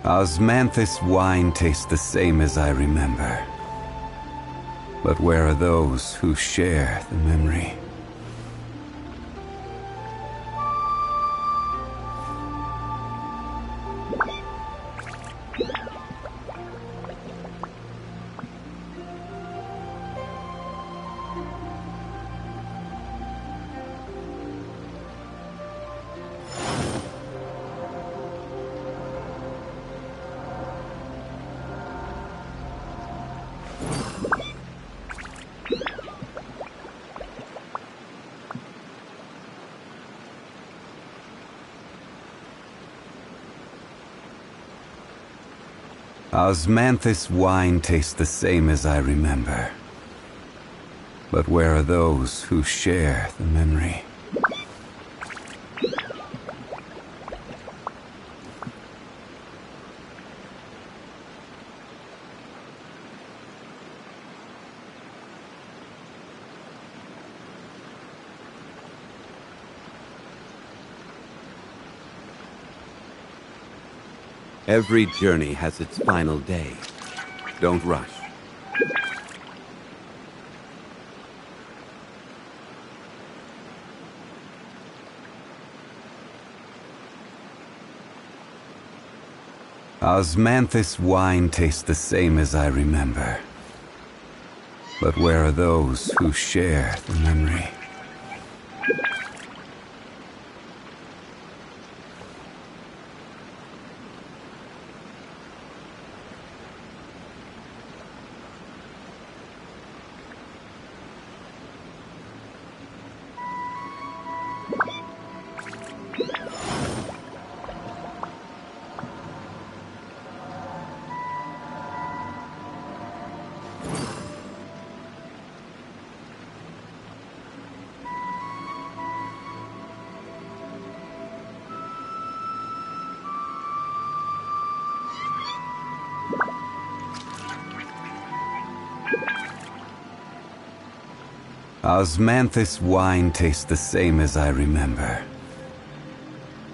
Osmanthus wine tastes the same as I remember. But where are those who share the memory? Osmanthus wine tastes the same as I remember. But where are those who share the memory? Every journey has its final day. Don't rush. Osmanthus wine tastes the same as I remember. But where are those who share the memory? Osmanthus wine tastes the same as I remember.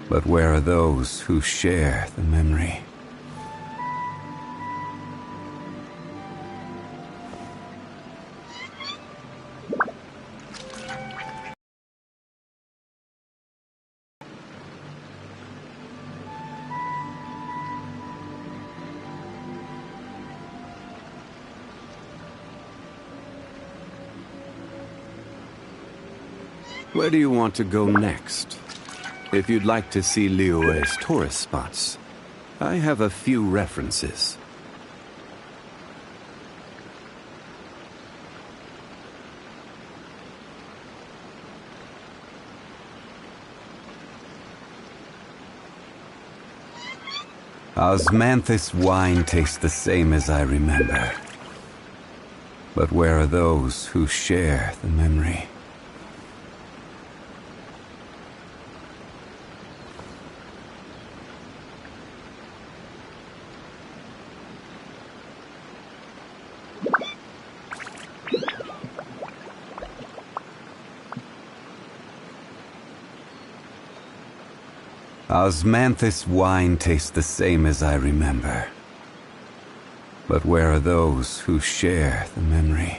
But where are those who share the memory? Where do you want to go next? If you'd like to see Liyue's tourist spots, I have a few references. Osmanthus wine tastes the same as I remember. But where are those who share the memory? Osmanthus wine tastes the same as I remember. But where are those who share the memory?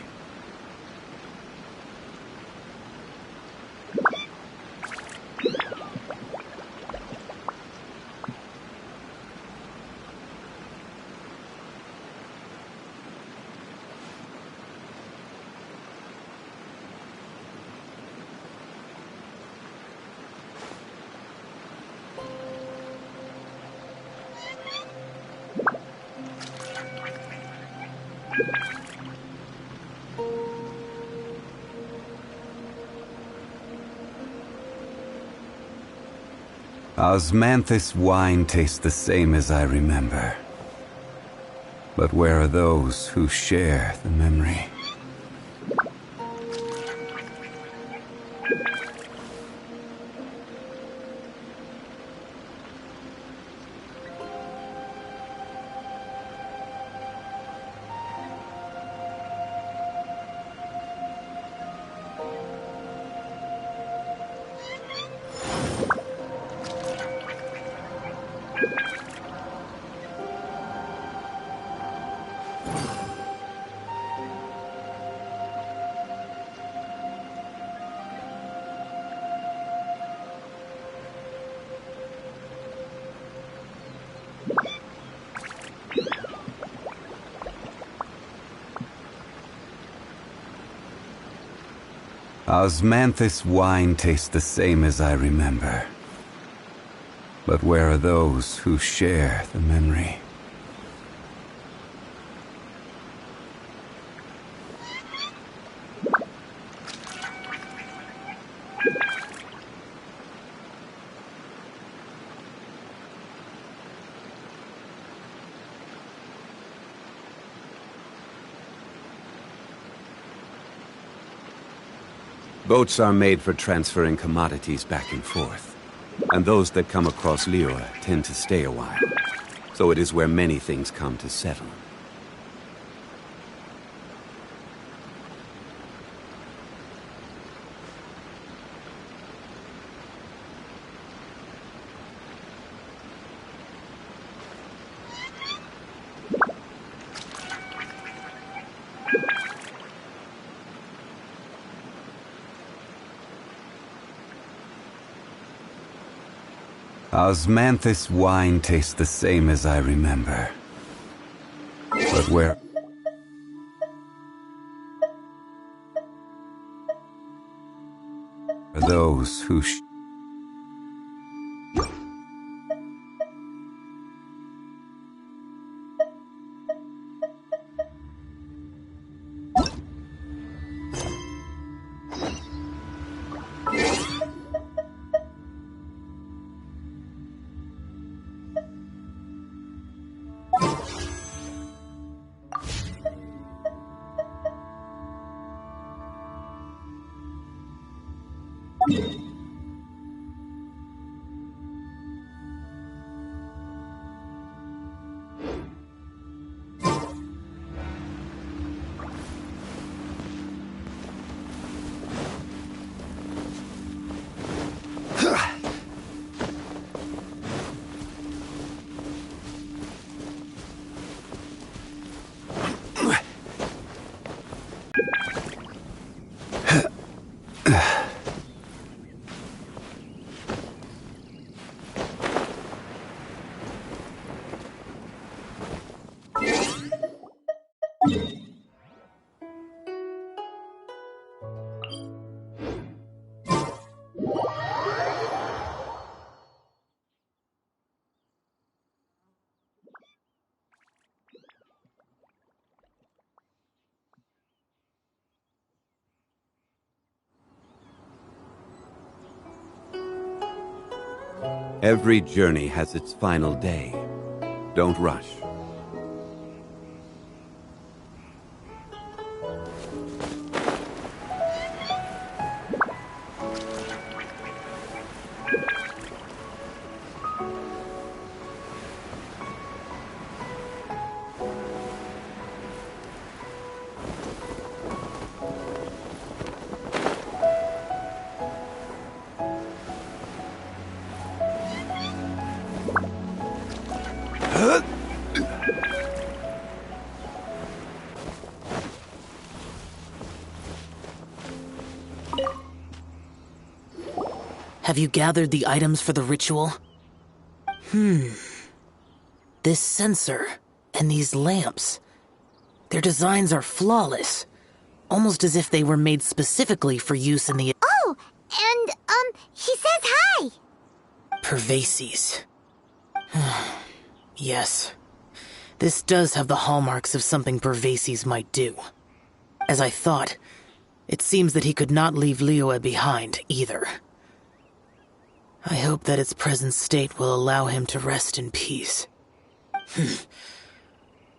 Osmanthus wine tastes the same as I remember. But where are those who share the memory? Osmanthus wine tastes the same as I remember. But where are those who share the memory? Boats are made for transferring commodities back and forth, and those that come across Liyue tend to stay a while, so it is where many things come to settle. Osmanthus wine tastes the same as I remember. But where are those who Every journey has its final day, Don't rush. Have you gathered the items for the ritual? This sensor and these lamps. Their designs are flawless. Almost as if they were made specifically for use in the... Oh, and, he says hi! Pervases. Yes. This does have the hallmarks of something Pervases might do. As I thought, it seems that he could not leave Liyue behind, either. I hope that its present state will allow him to rest in peace.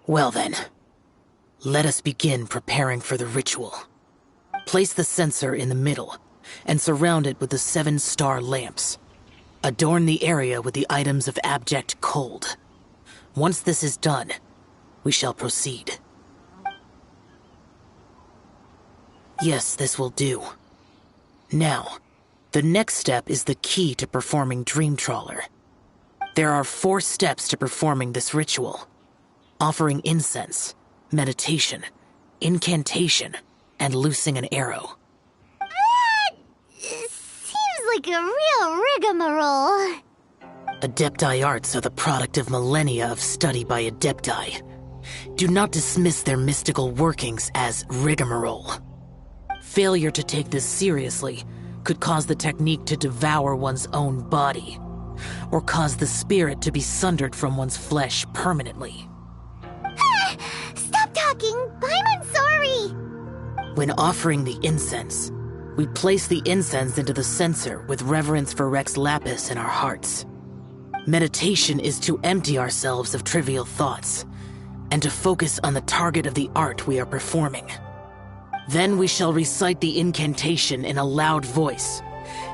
Well then, let us begin preparing for the ritual. Place the censer in the middle, and surround it with the 7-star lamps. Adorn the area with the items of abject cold. Once this is done, we shall proceed. Yes, this will do. Now, the next step is the key to performing Dream Trawler. There are 4 steps to performing this ritual: offering incense, meditation, incantation, and loosing an arrow. That seems like a real rigmarole. Adepti arts are the product of millennia of study by Adepti. Do not dismiss their mystical workings as rigmarole. Failure to take this seriously could cause the technique to devour one's own body, or cause the spirit to be sundered from one's flesh permanently. Stop talking! I'm sorry! When offering the incense, we place the incense into the censer with reverence for Rex Lapis in our hearts. Meditation is to empty ourselves of trivial thoughts, and to focus on the target of the art we are performing. Then we shall recite the incantation in a loud voice.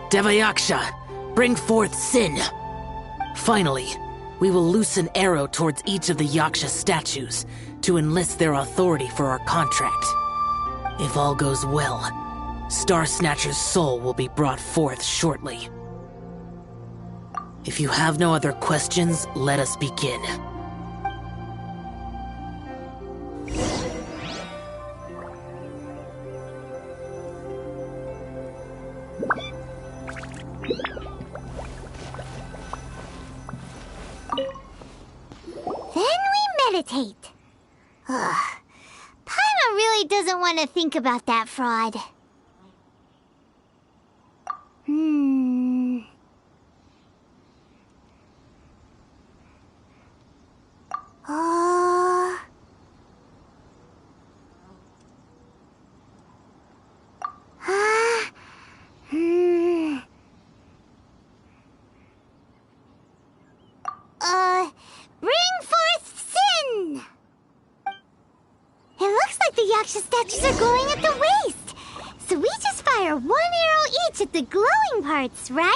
Devayaksha, bring forth sin! Finally, we will loose an arrow towards each of the Yaksha statues to enlist their authority for our contract. If all goes well, Star Snatcher's soul will be brought forth shortly. If you have no other questions, let us begin. Then we meditate. Ugh. Paimon really doesn't want to think about that fraud. Bring forth sin! It looks like the Yaksha statues are glowing at the waist. So we just fire 1 arrow each at the glowing parts, right?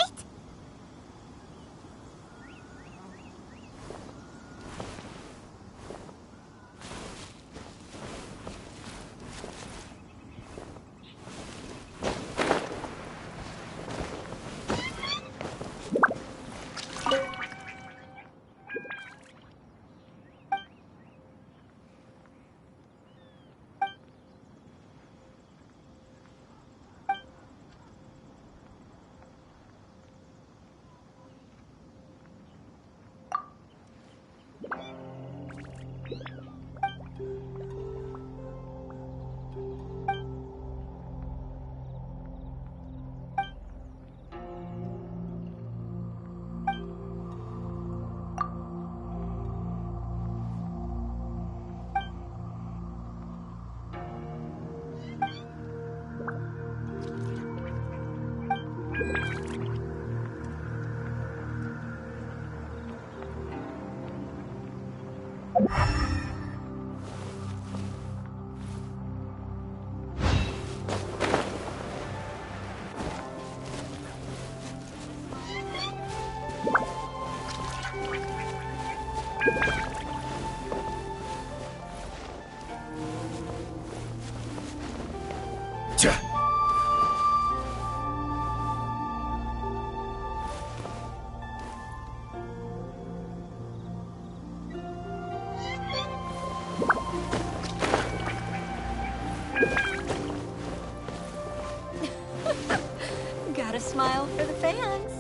Got a smile for the fans.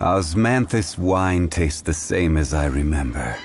Osmanthus wine tastes the same as I remember.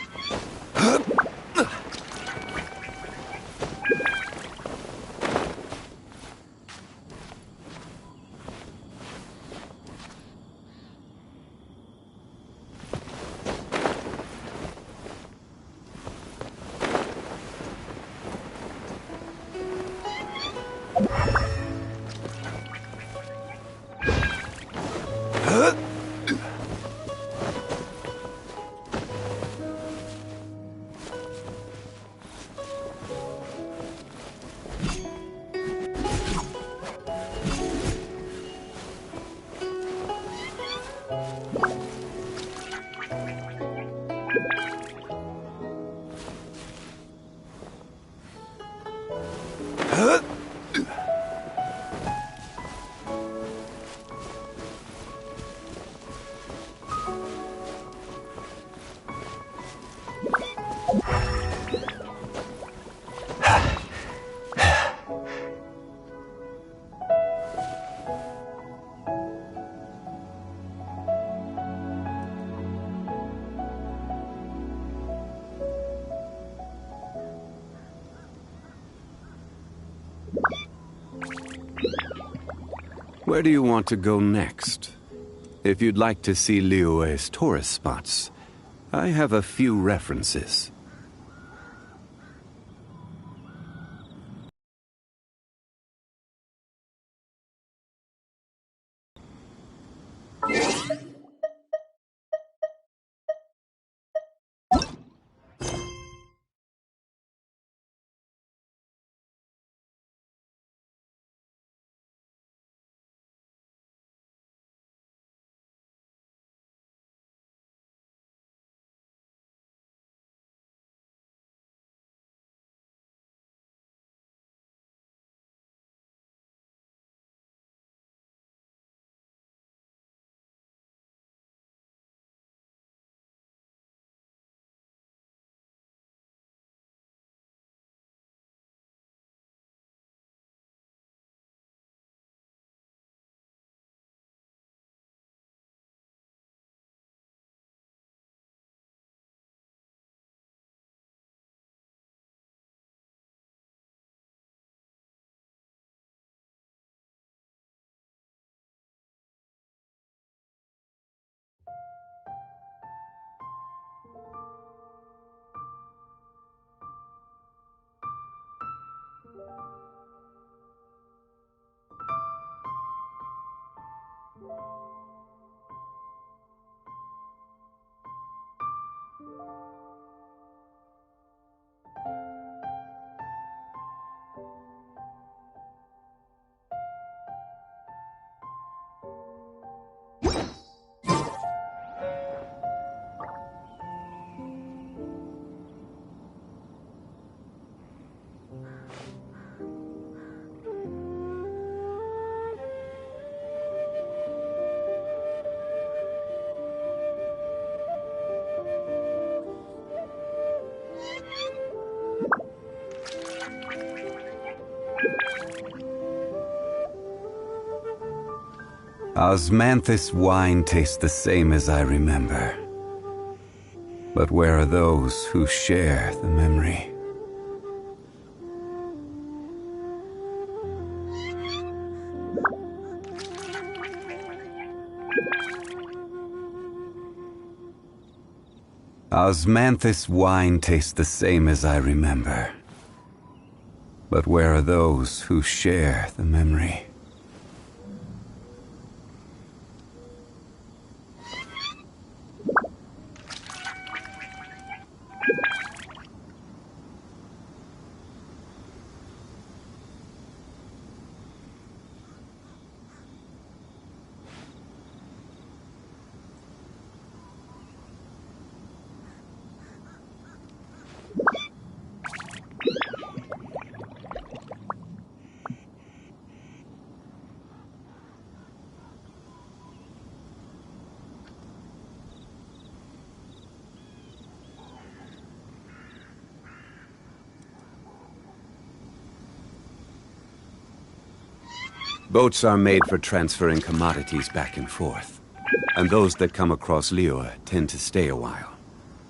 Where do you want to go next? If you'd like to see Liyue's tourist spots, I have a few references. Osmanthus wine tastes the same as I remember. But where are those who share the memory? Osmanthus wine tastes the same as I remember. But where are those who share the memory? Boats are made for transferring commodities back and forth. And those that come across Liyue tend to stay a while.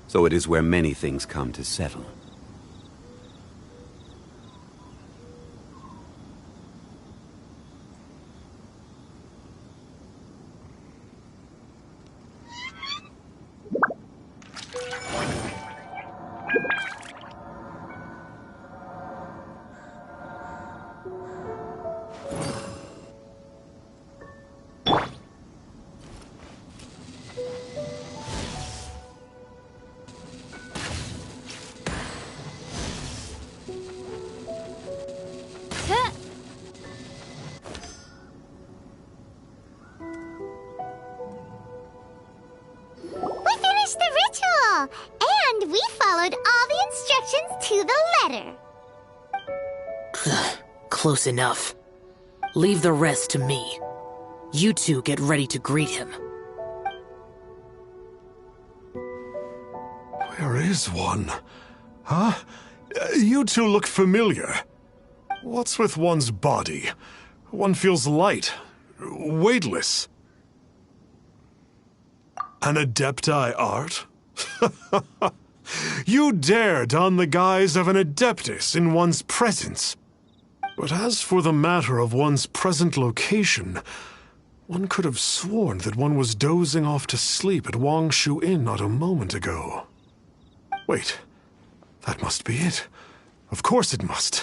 So it is where many things come to settle. And we followed all the instructions to the letter. Close enough. Leave the rest to me. You two get ready to greet him. Where is one? Huh? You two look familiar. What's with one's body? One feels light, weightless. An Adepti art? You dare don the guise of an Adeptus in one's presence. But as for the matter of one's present location, one could have sworn that one was dozing off to sleep at Wangshu Inn not a moment ago. Wait, that must be it. Of course it must.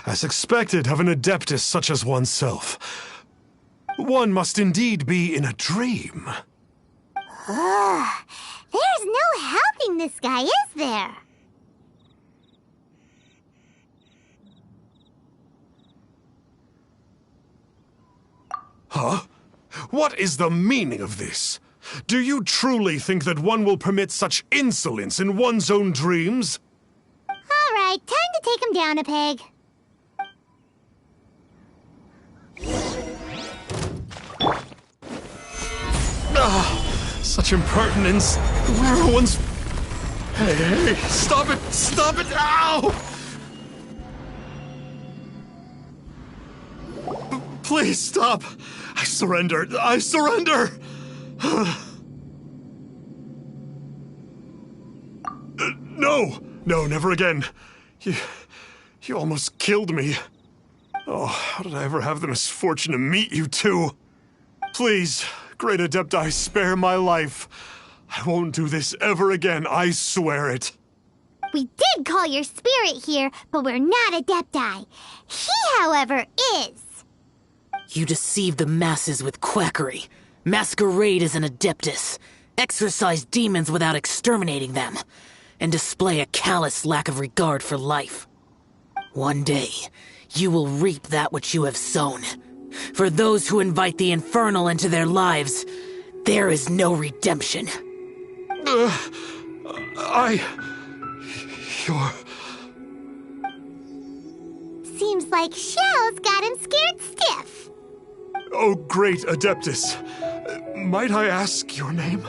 As expected of an Adeptus such as oneself. One must indeed be in a dream. There's no helping this guy, is there? Huh? What is the meaning of this? Do you truly think that one will permit such insolence in one's own dreams? All right, time to take him down a peg. Such impertinence. Where are one's... Hey, stop it! Stop it! Ow! Please stop! I surrender! I surrender! No! No, never again. You almost killed me. Oh, how did I ever have the misfortune to meet you two? Please, Great Adepti, spare my life. I won't do this ever again, I swear it. We did call your spirit here, but we're not Adepti. He, however, is. You deceive the masses with quackery, masquerade as an Adeptus, exorcise demons without exterminating them, and display a callous lack of regard for life. One day, you will reap that which you have sown. For those who invite the infernal into their lives, there is no redemption. You're... Seems like Xiao's got him scared stiff. Oh, great Adeptus. Might I ask your name?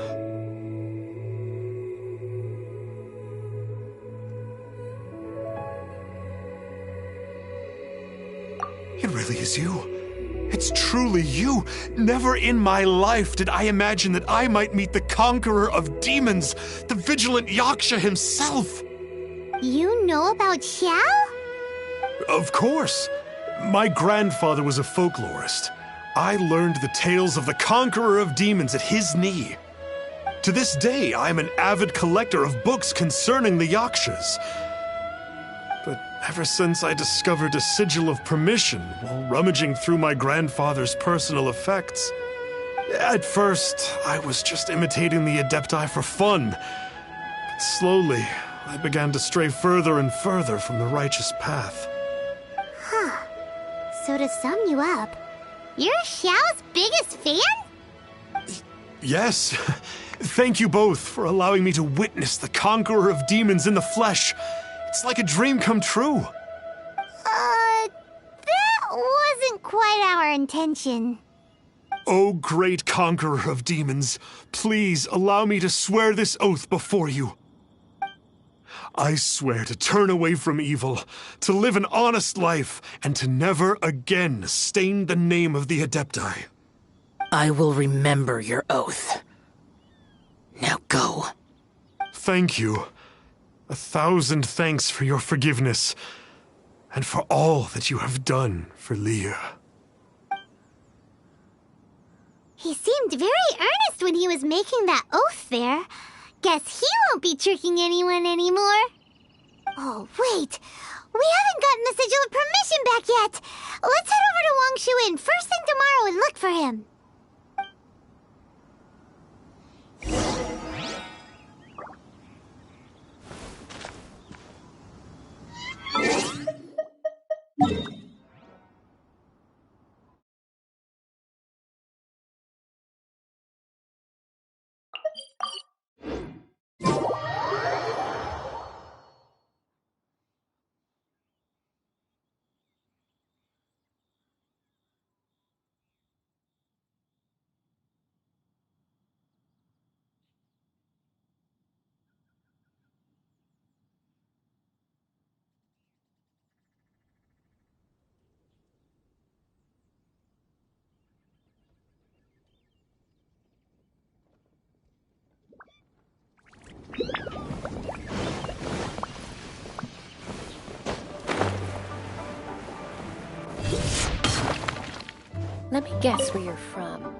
It really is you. It's truly you. Never in my life did I imagine that I might meet the conqueror of demons, the vigilant Yaksha himself. You know about Xiao? Of course. My grandfather was a folklorist. I learned the tales of the conqueror of demons at his knee. To this day, I am an avid collector of books concerning the Yakshas. But ever since I discovered a sigil of permission while rummaging through my grandfather's personal effects, at first, I was just imitating the Adepti for fun. But slowly, I began to stray further and further from the righteous path. Huh. So to sum you up, you're Xiao's biggest fan? Yes. Thank you both for allowing me to witness the conqueror of demons in the flesh. It's like a dream come true. That wasn't quite our intention. Oh, great conqueror of demons, please allow me to swear this oath before you. I swear to turn away from evil, to live an honest life, and to never again stain the name of the Adepti. I will remember your oath. Now go. Thank you. 1,000 thanks for your forgiveness, and for all that you have done for Leah. He seemed very earnest when he was making that oath there. Guess he won't be tricking anyone anymore. Oh, wait. We haven't gotten the sigil of permission back yet. Let's head over to Wangshu Inn first thing tomorrow and look for him. Let me guess where you're from.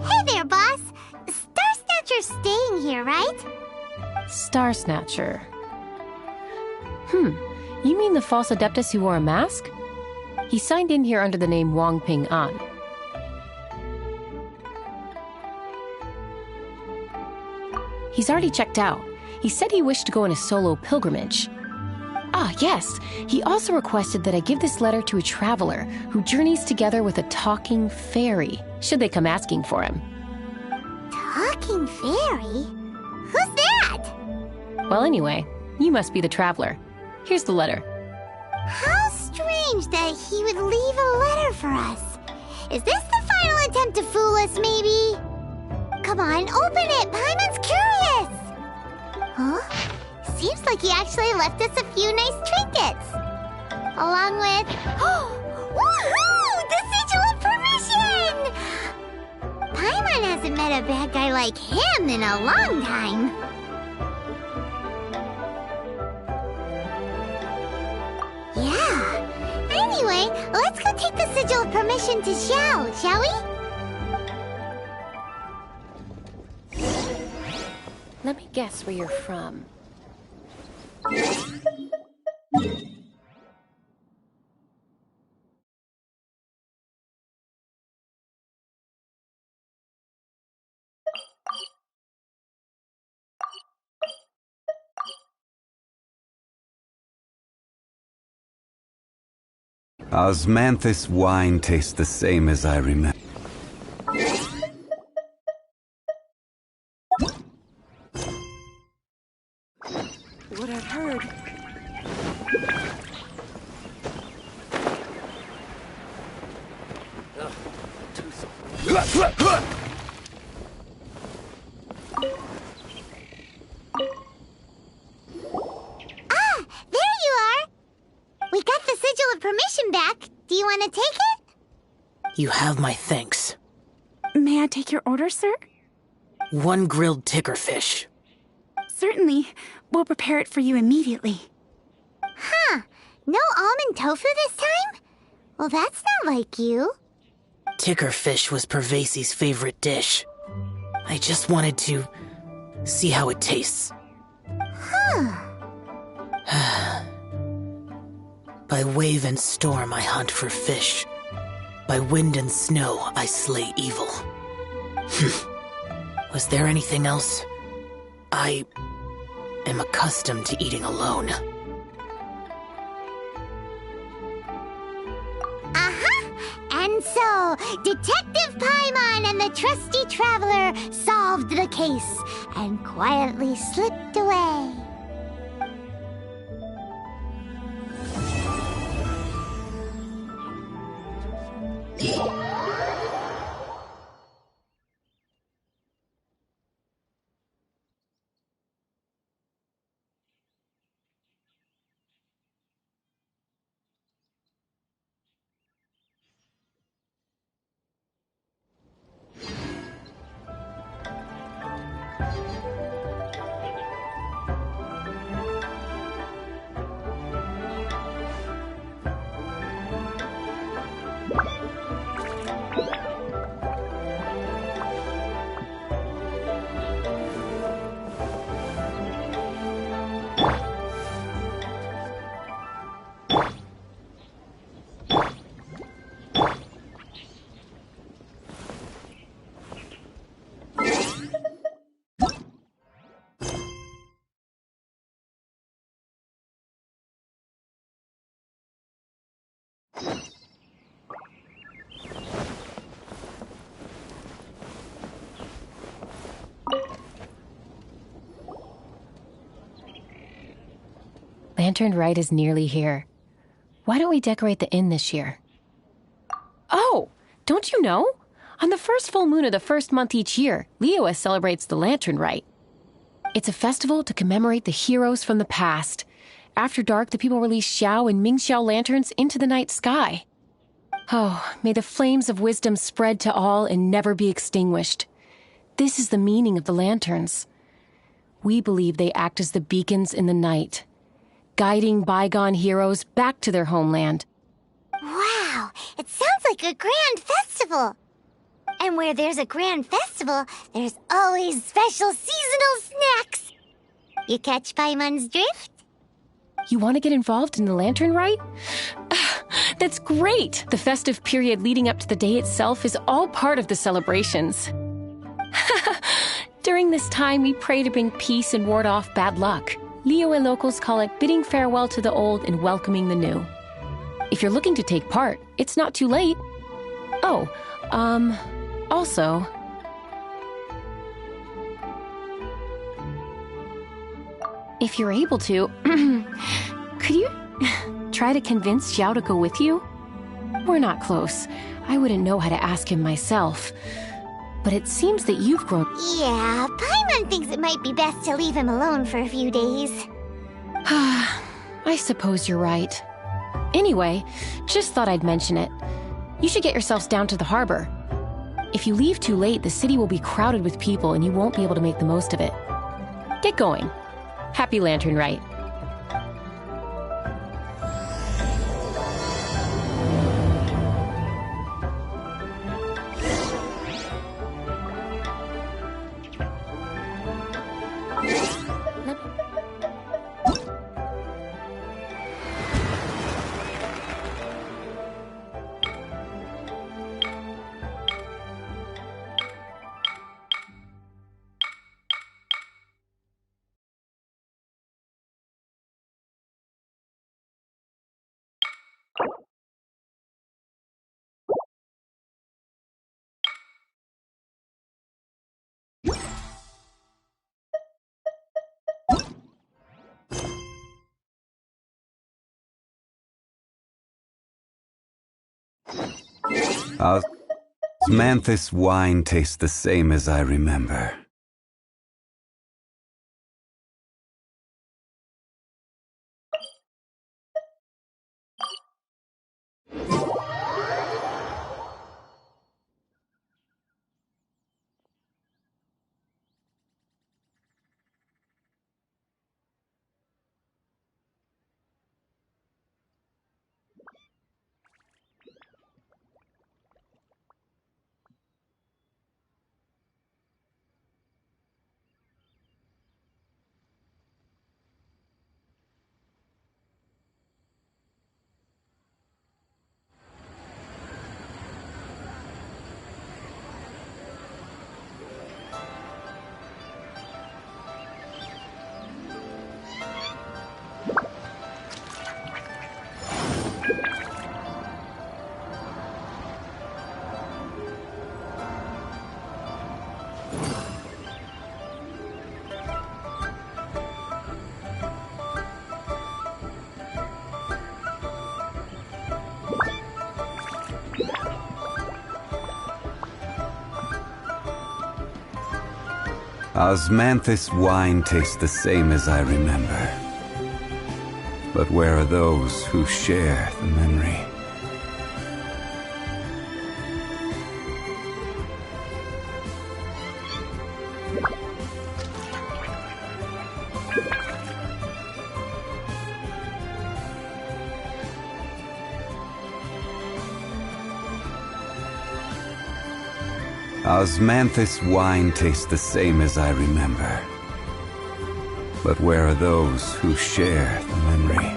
Hey there, boss. Star Snatcher's staying here, right? Star Snatcher. You mean the false Adeptus who wore a mask? He signed in here under the name Wang Ping An. He's already checked out. He said he wished to go on a solo pilgrimage. Ah, yes. He also requested that I give this letter to a traveler who journeys together with a talking fairy, should they come asking for him. Talking fairy? Who's that? Well, anyway, you must be the traveler. Here's the letter. How strange that he would leave a letter for us. Is this the final attempt to fool us, maybe? Come on, open it! Paimon's curious! Huh? Seems like he actually left us a few nice trinkets. Along with... Woohoo! The sigil of permission! Paimon hasn't met a bad guy like him in a long time. Yeah. Anyway, let's go take the sigil of permission to Xiao, shall we? Let me guess where you're from. Osmanthus wine tastes the same as I remember. What I've heard. There you are! We got the sigil of permission back. Do you want to take it? You have my thanks. May I take your order, sir? 1 grilled ticker fish. Certainly. We'll prepare it for you immediately. Huh. No almond tofu this time? Well, that's not like you. Ticker fish was Pervasi's favorite dish. I just wanted to see how it tastes. Huh. By wave and storm I hunt for fish. By wind and snow I slay evil. Was there anything else? I am accustomed to eating alone. And so, Detective Paimon and the trusty traveler solved the case and quietly slipped away. Lantern Rite is nearly here. Why don't we decorate the inn this year? Oh, don't you know? On the first full moon of the first month each year, Liyue celebrates the Lantern Rite. It's a festival to commemorate the heroes from the past. After dark, the people release Xiao and Mingxiao lanterns into the night sky. Oh, may the flames of wisdom spread to all and never be extinguished. This is the meaning of the lanterns. We believe they act as the beacons in the night, guiding bygone heroes back to their homeland. Wow, it sounds like a grand festival. And where there's a grand festival, there's always special seasonal snacks. You catch Paimon's drift? You want to get involved in the Lantern Rite? That's great! The festive period leading up to the day itself is all part of the celebrations. During this time, we pray to bring peace and ward off bad luck. Liyue locals call it bidding farewell to the old and welcoming the new. If you're looking to take part, it's not too late. Oh, also, if you're able to, could you try to convince Xiao to go with you? We're not close. I wouldn't know how to ask him myself. But it seems that you've grown... Yeah, Paimon thinks it might be best to leave him alone for a few days. I suppose you're right. Anyway, just thought I'd mention it. You should get yourselves down to the harbor. If you leave too late, the city will be crowded with people and you won't be able to make the most of it. Get going. Happy Lantern Rite. Osmanthus wine tastes the same as I remember. Osmanthus wine tastes the same as I remember. But where are those who share the memory? Osmanthus wine tastes the same as I remember. But where are those who share the memory?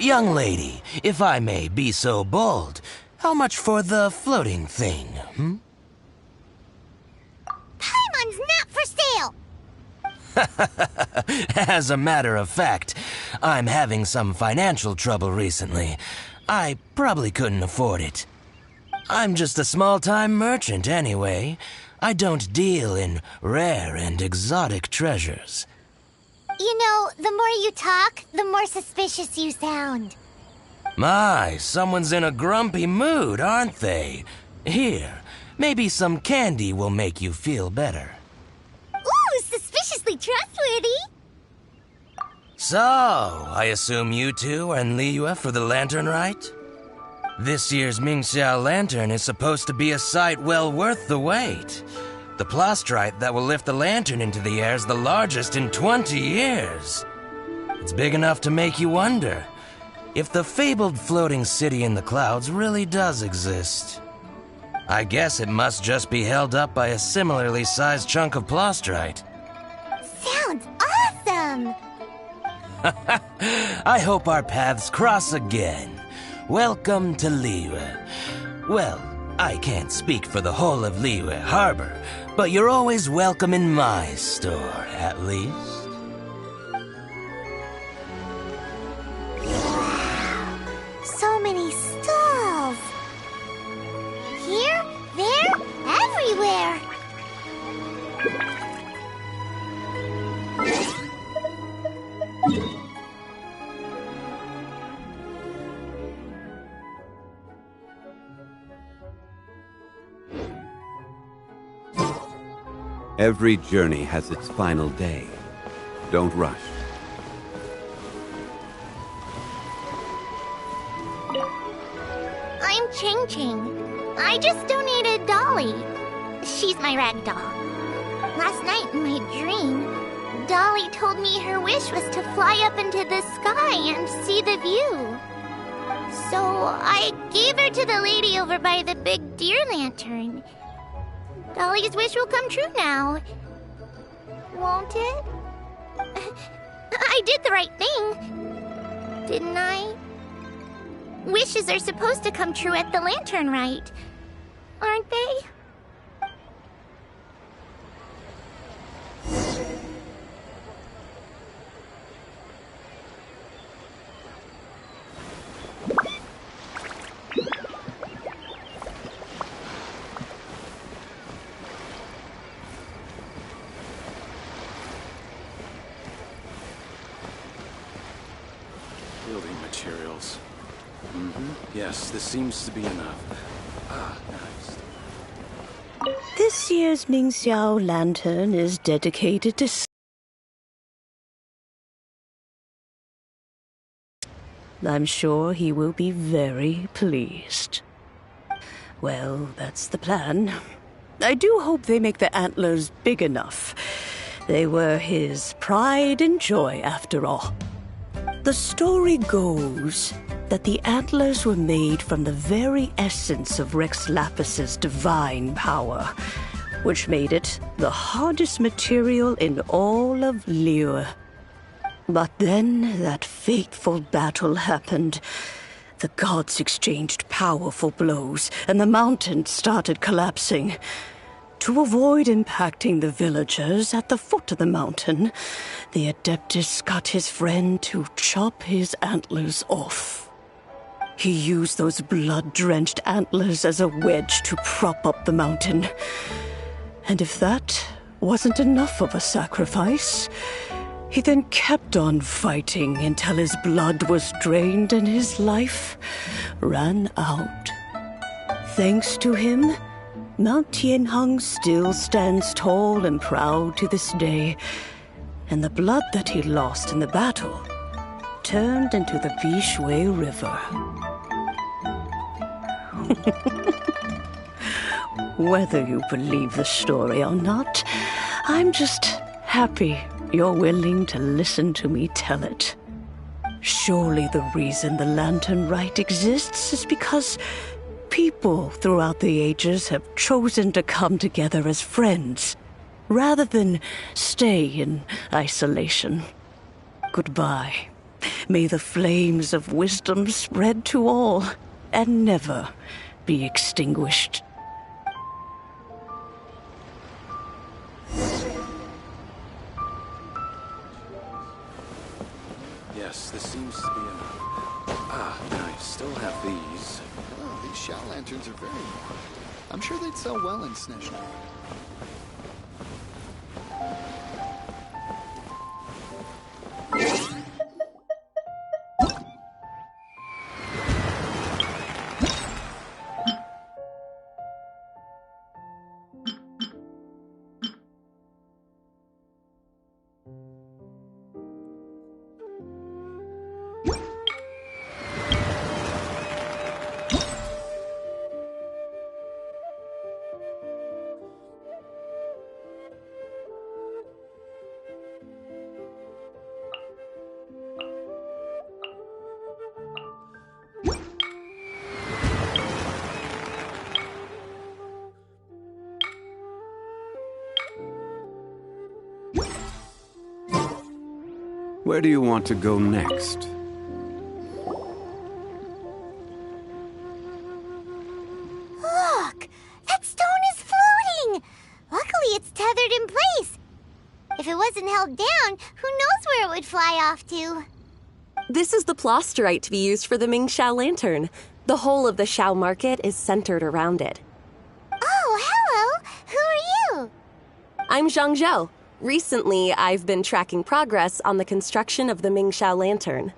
Young lady, if I may be so bold, how much for the floating thing, Paimon's not for sale! As a matter of fact, I'm having some financial trouble recently. I probably couldn't afford it. I'm just a small-time merchant anyway. I don't deal in rare and exotic treasures. You know, the more you talk, the more suspicious you sound. My, someone's in a grumpy mood, aren't they? Here, maybe some candy will make you feel better. Ooh, suspiciously trustworthy! So, I assume you two are in Liyue for the lantern rite? This year's Mingxiao lantern is supposed to be a sight well worth the wait. The plastrite that will lift the lantern into the air is the largest in 20 years. It's big enough to make you wonder if the fabled floating city in the clouds really does exist. I guess it must just be held up by a similarly sized chunk of plastrite. Sounds awesome! I hope our paths cross again. Welcome to Liyue. Well, I can't speak for the whole of Liyue Harbor, but you're always welcome in my store, at least. So many stalls! Here, there, everywhere! Every journey has its final day. Don't rush. I'm Ching Ching. I just donated Dolly. She's my rag doll. Last night in my dream, Dolly told me her wish was to fly up into the sky and see the view. So I gave her to the lady over by the big deer lantern. Dolly's wish will come true now. Won't it? I did the right thing, didn't I? Wishes are supposed to come true at the lantern rite, aren't they? Building materials. Yes, this seems to be enough. Ah, nice. This year's Mingxiao lantern is dedicated to... I'm sure he will be very pleased. Well, that's the plan. I do hope they make the antlers big enough. They were his pride and joy, after all. The story goes that the antlers were made from the very essence of Rex Lapis's divine power, which made it the hardest material in all of Liyue. But then that fateful battle happened. The gods exchanged powerful blows, and the mountain started collapsing. To avoid impacting the villagers at the foot of the mountain, the Adeptus got his friend to chop his antlers off. He used those blood-drenched antlers as a wedge to prop up the mountain. And if that wasn't enough of a sacrifice, he then kept on fighting until his blood was drained and his life ran out. Thanks to him, Mount Tianheng still stands tall and proud to this day, and the blood that he lost in the battle turned into the Bishui River. Whether you believe the story or not, I'm just happy you're willing to listen to me tell it. Surely the reason the Lantern Rite exists is because people throughout the ages have chosen to come together as friends, rather than stay in isolation. Goodbye. May the flames of wisdom spread to all, and never be extinguished. Yes, this seems to be enough. Ah, and I still have these. Oh, these Shao lanterns are very warm. I'm sure they'd sell well in Snezhnaya. Where do you want to go next? Look! That stone is floating! Luckily it's tethered in place. If it wasn't held down, who knows where it would fly off to? This is the plasterite to be used for the Mingxiao lantern. The whole of the Xiao market is centered around it. Oh, hello! Who are you? I'm Zhang Zhou. Recently, I've been tracking progress on the construction of the Mingxiao lantern.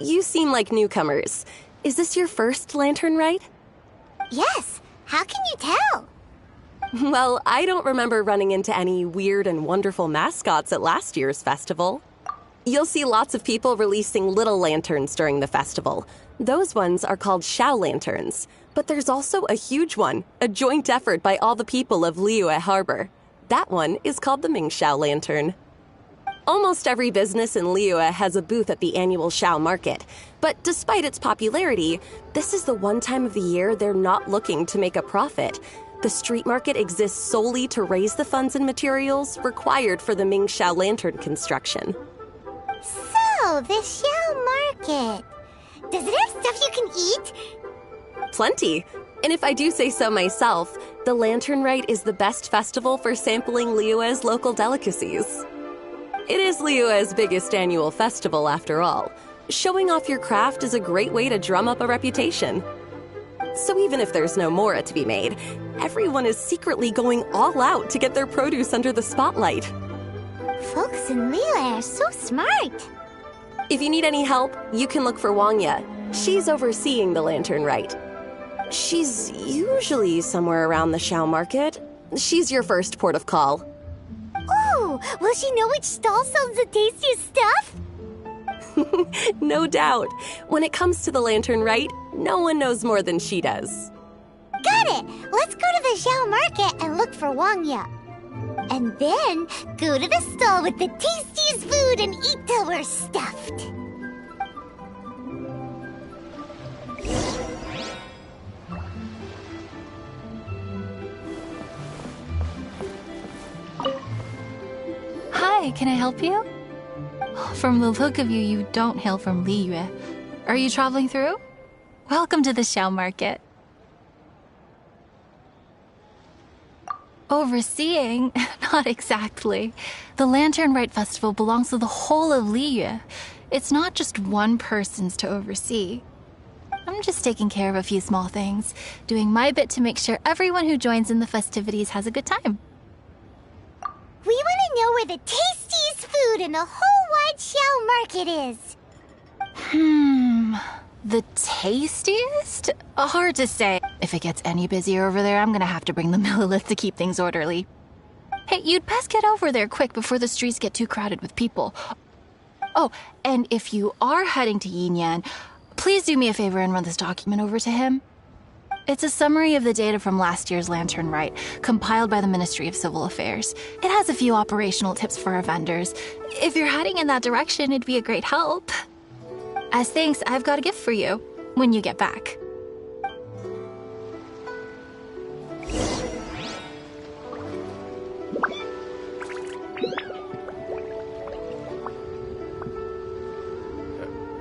You seem like newcomers. Is this your first lantern rite? Yes. How can you tell? Well, I don't remember running into any weird and wonderful mascots at last year's festival. You'll see lots of people releasing little lanterns during the festival. Those ones are called Xiao lanterns. But there's also a huge one, a joint effort by all the people of Liyue Harbor. That one is called the Mingxiao lantern. Almost every business in Liyue has a booth at the annual Xiao market. But despite its popularity, this is the one time of the year they're not looking to make a profit. The street market exists solely to raise the funds and materials required for the Mingxiao lantern construction. So, the Xiao market. Does it have stuff you can eat? Plenty. And if I do say so myself, the Lantern Rite is the best festival for sampling Liyue's local delicacies. It is Liyue's biggest annual festival, after all. Showing off your craft is a great way to drum up a reputation. So even if there's no mora to be made, everyone is secretly going all out to get their produce under the spotlight. Folks in Liyue are so smart. If you need any help, you can look for Wangya. She's overseeing the Lantern Rite. She's usually somewhere around the Xiao market. She's your first port of call. Oh, will she know which stall sells the tastiest stuff? No doubt. When it comes to the Lantern Rite, no one knows more than she does. Got it! Let's go to the Xiao market and look for Wangya. And then go to the stall with the tastiest food and eat till we're stuffed. Hi, can I help you? From the look of you, you don't hail from Liyue. Are you traveling through? Welcome to the Xiao market. Overseeing? Not exactly. The Lantern Rite Festival belongs to the whole of Liyue. It's not just one person's to oversee. I'm just taking care of a few small things, doing my bit to make sure everyone who joins in the festivities has a good time. We want to know where the tastiest food in the whole wide Xiao market is. The tastiest? Hard to say. If it gets any busier over there, I'm gonna have to bring the millilith to keep things orderly. Hey, you'd best get over there quick before the streets get too crowded with people. Oh, and if you are heading to Yinyan, please do me a favor and run this document over to him. It's a summary of the data from last year's Lantern Rite, compiled by the Ministry of Civil Affairs. It has a few operational tips for our vendors. If you're heading in that direction, it'd be a great help. As thanks, I've got a gift for you when you get back.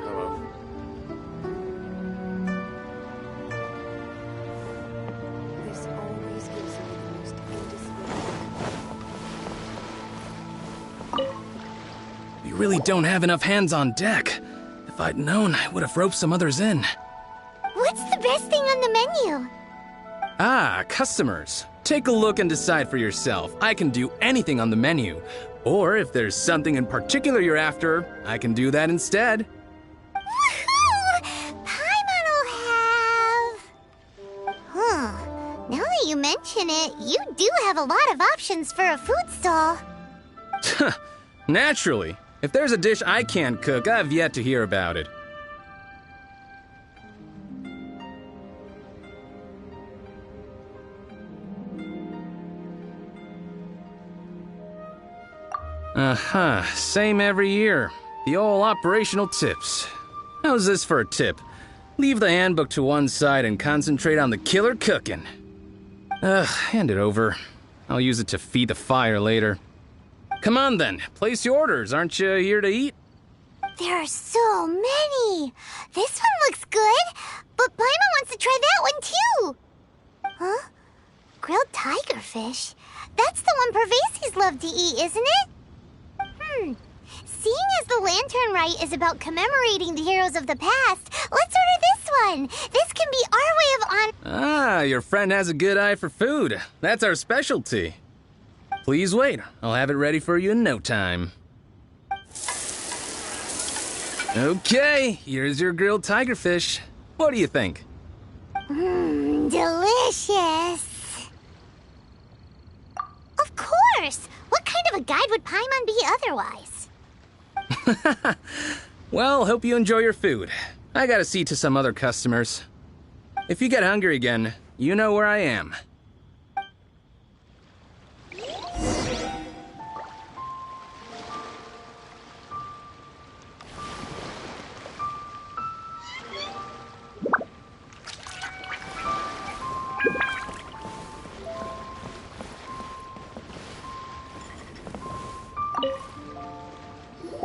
Hello. This always gives me the most indescribable. You really don't have enough hands on deck. If I'd known, I would have roped some others in. What's the best thing on the menu? Ah, customers. Take a look and decide for yourself. I can do anything on the menu. Or if there's something in particular you're after, I can do that instead. Woohoo! Paimon will have... Now that you mention it, you do have a lot of options for a food stall. Naturally. If there's a dish I can't cook, I've yet to hear about it. Same every year. The old operational tips. How's this for a tip? Leave the handbook to one side and concentrate on the killer cooking. Hand it over. I'll use it to feed the fire later. Come on then, place your orders. Aren't you here to eat? There are so many. This one looks good, but Paimon wants to try that one too. Huh? Grilled tigerfish? That's the one Pervasies love to eat, isn't it? Seeing as the Lantern Rite is about commemorating the heroes of the past, let's order this one. This can be our way of Ah, your friend has a good eye for food. That's our specialty. Please wait. I'll have it ready for you in no time. Okay, here's your grilled tigerfish. What do you think? Delicious. Of course. What kind of a guide would Paimon be otherwise? Well, hope you enjoy your food. I gotta see to some other customers. If you get hungry again, you know where I am.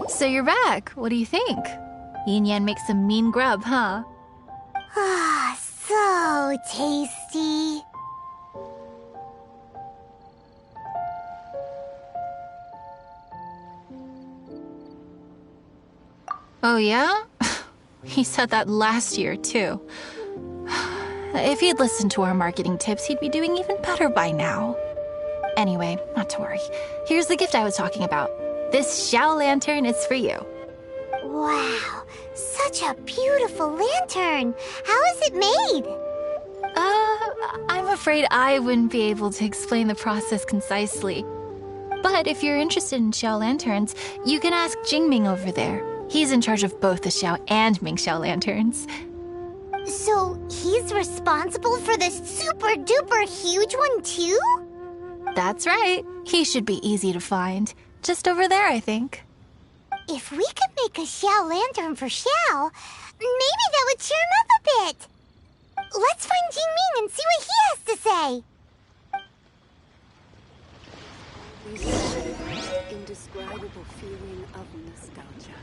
So you're back. What do you think? Yin makes some mean grub, huh? Ah, so tasty. Oh yeah? He said that last year, too. If he'd listened to our marketing tips, he'd be doing even better by now. Anyway, not to worry. Here's the gift I was talking about. This Xiao lantern is for you. Wow, such a beautiful lantern. How is it made? I'm afraid I wouldn't be able to explain the process concisely. But if you're interested in Xiao lanterns, you can ask Jingming over there. He's in charge of both the Xiao and Mingxiao lanterns. So he's responsible for this super-duper huge one too? That's right. He should be easy to find. Just over there, I think. If we could make a Xiao lantern for Xiao, maybe that would cheer him up a bit. Let's find Jingming and see what he has to say. Indescribable feeling of nostalgia.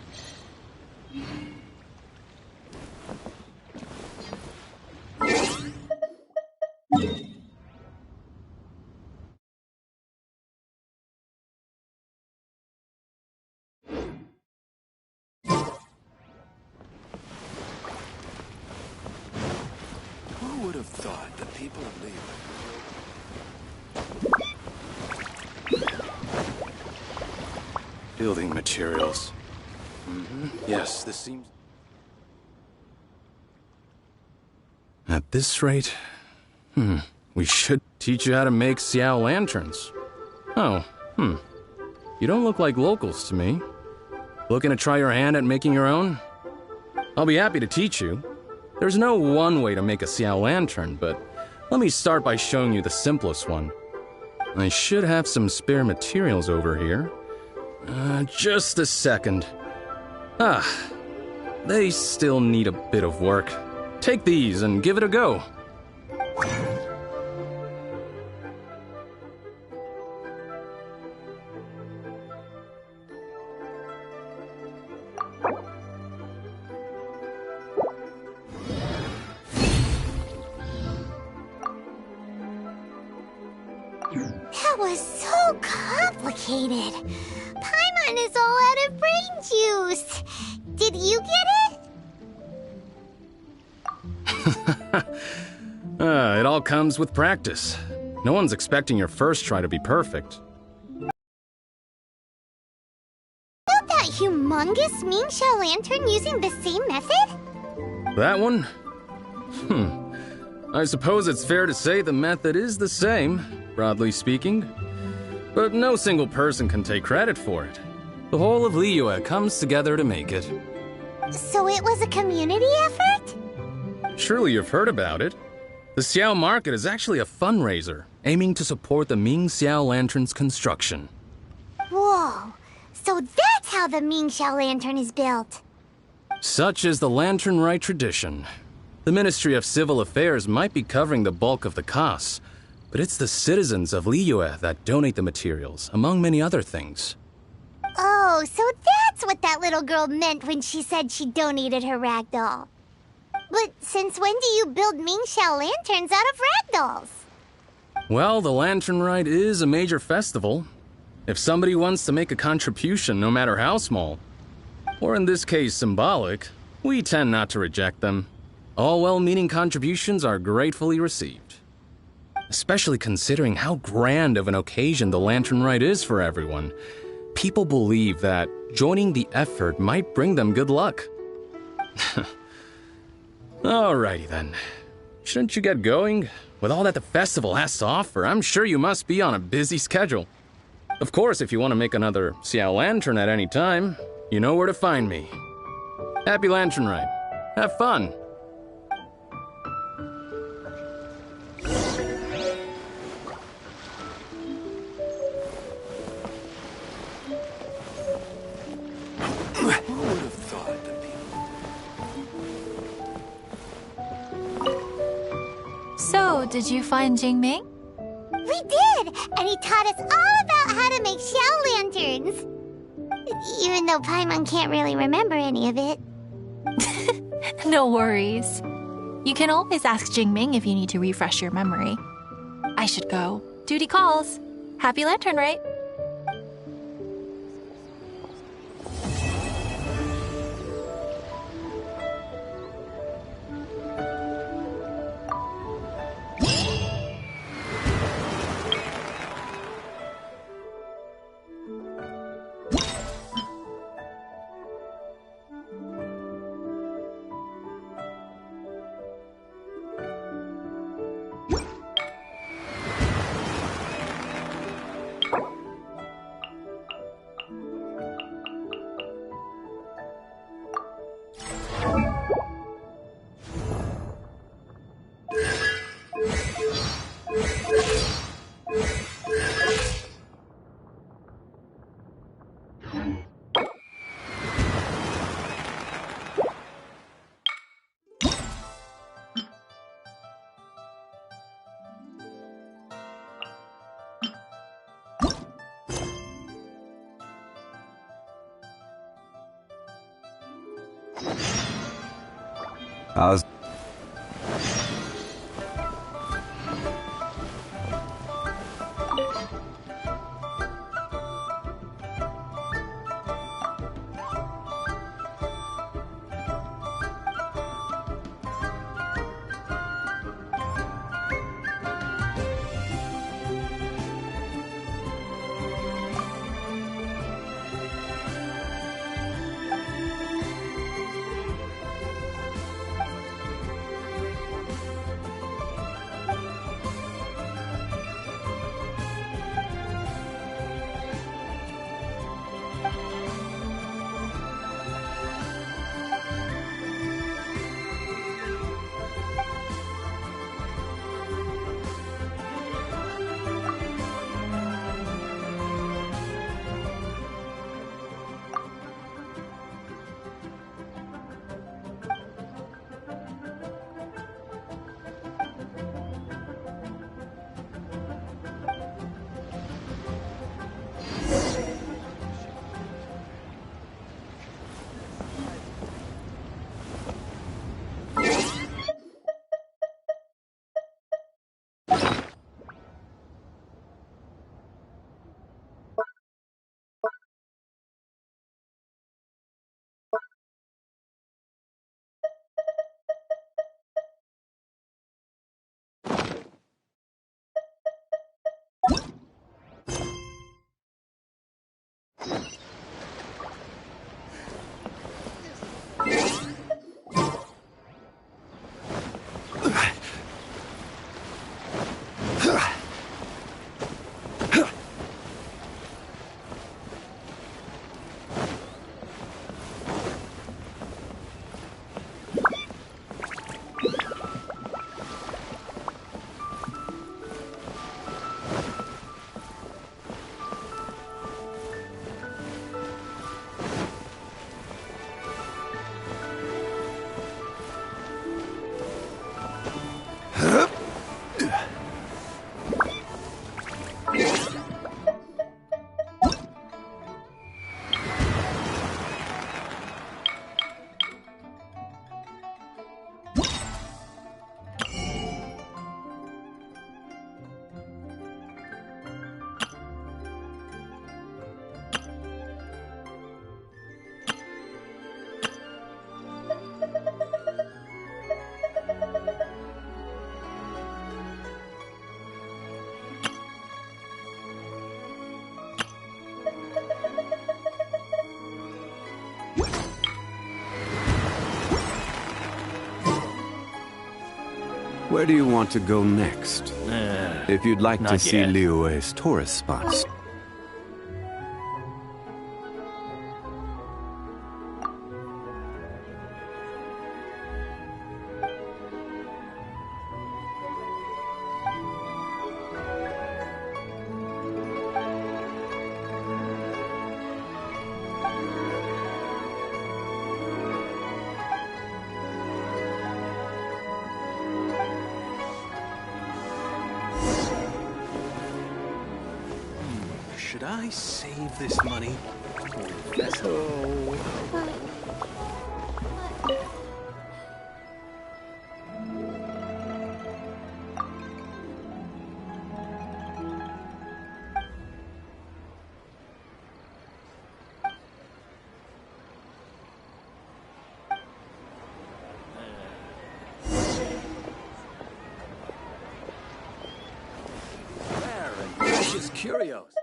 thought the people of Liyue... Building materials. Yes, this seems... At this rate, we should teach you how to make Xiao lanterns. Oh, you don't look like locals to me. Looking to try your hand at making your own? I'll be happy to teach you. There's no one way to make a Xiao lantern, but let me start by showing you the simplest one. I should have some spare materials over here. Just a second. They still need a bit of work. Take these and give it a go. That was so complicated. Paimon is all out of brain juice. Did you get it? It all comes with practice. No one's expecting your first try to be perfect. Built that humongous Mingxiao lantern using the same method? That one? I suppose it's fair to say the method is the same, broadly speaking. But no single person can take credit for it. The whole of Liyue comes together to make it. So it was a community effort? Surely you've heard about it. The Xiao Market is actually a fundraiser, aiming to support the Ming Xiao Lantern's construction. Whoa, so that's how the Mingxiao lantern is built. Such is the Lantern Rite tradition. The Ministry of Civil Affairs might be covering the bulk of the costs, but it's the citizens of Liyue that donate the materials, among many other things. Oh, so that's what that little girl meant when she said she donated her ragdoll. But since when do you build Mingxiao lanterns out of ragdolls? Well, the Lantern Rite is a major festival. If somebody wants to make a contribution, no matter how small, or in this case symbolic, we tend not to reject them. All well-meaning contributions are gratefully received. Especially considering how grand of an occasion the Lantern Rite is for everyone. People believe that joining the effort might bring them good luck. Alrighty then. Shouldn't you get going? With all that the festival has to offer, I'm sure you must be on a busy schedule. Of course, if you want to make another Xiao Lantern at any time, you know where to find me. Happy Lantern Rite. Have fun. So, did you find Jingming? We did! And he taught us all about how to make Xiao lanterns. Even though Paimon can't really remember any of it. No worries. You can always ask Jingming if you need to refresh your memory. I should go. Duty calls. Happy Lantern Rite. How's... Where do you want to go next? If you'd like to not see yet. Liyue's tourist spots. Should I save this money? Precious curios.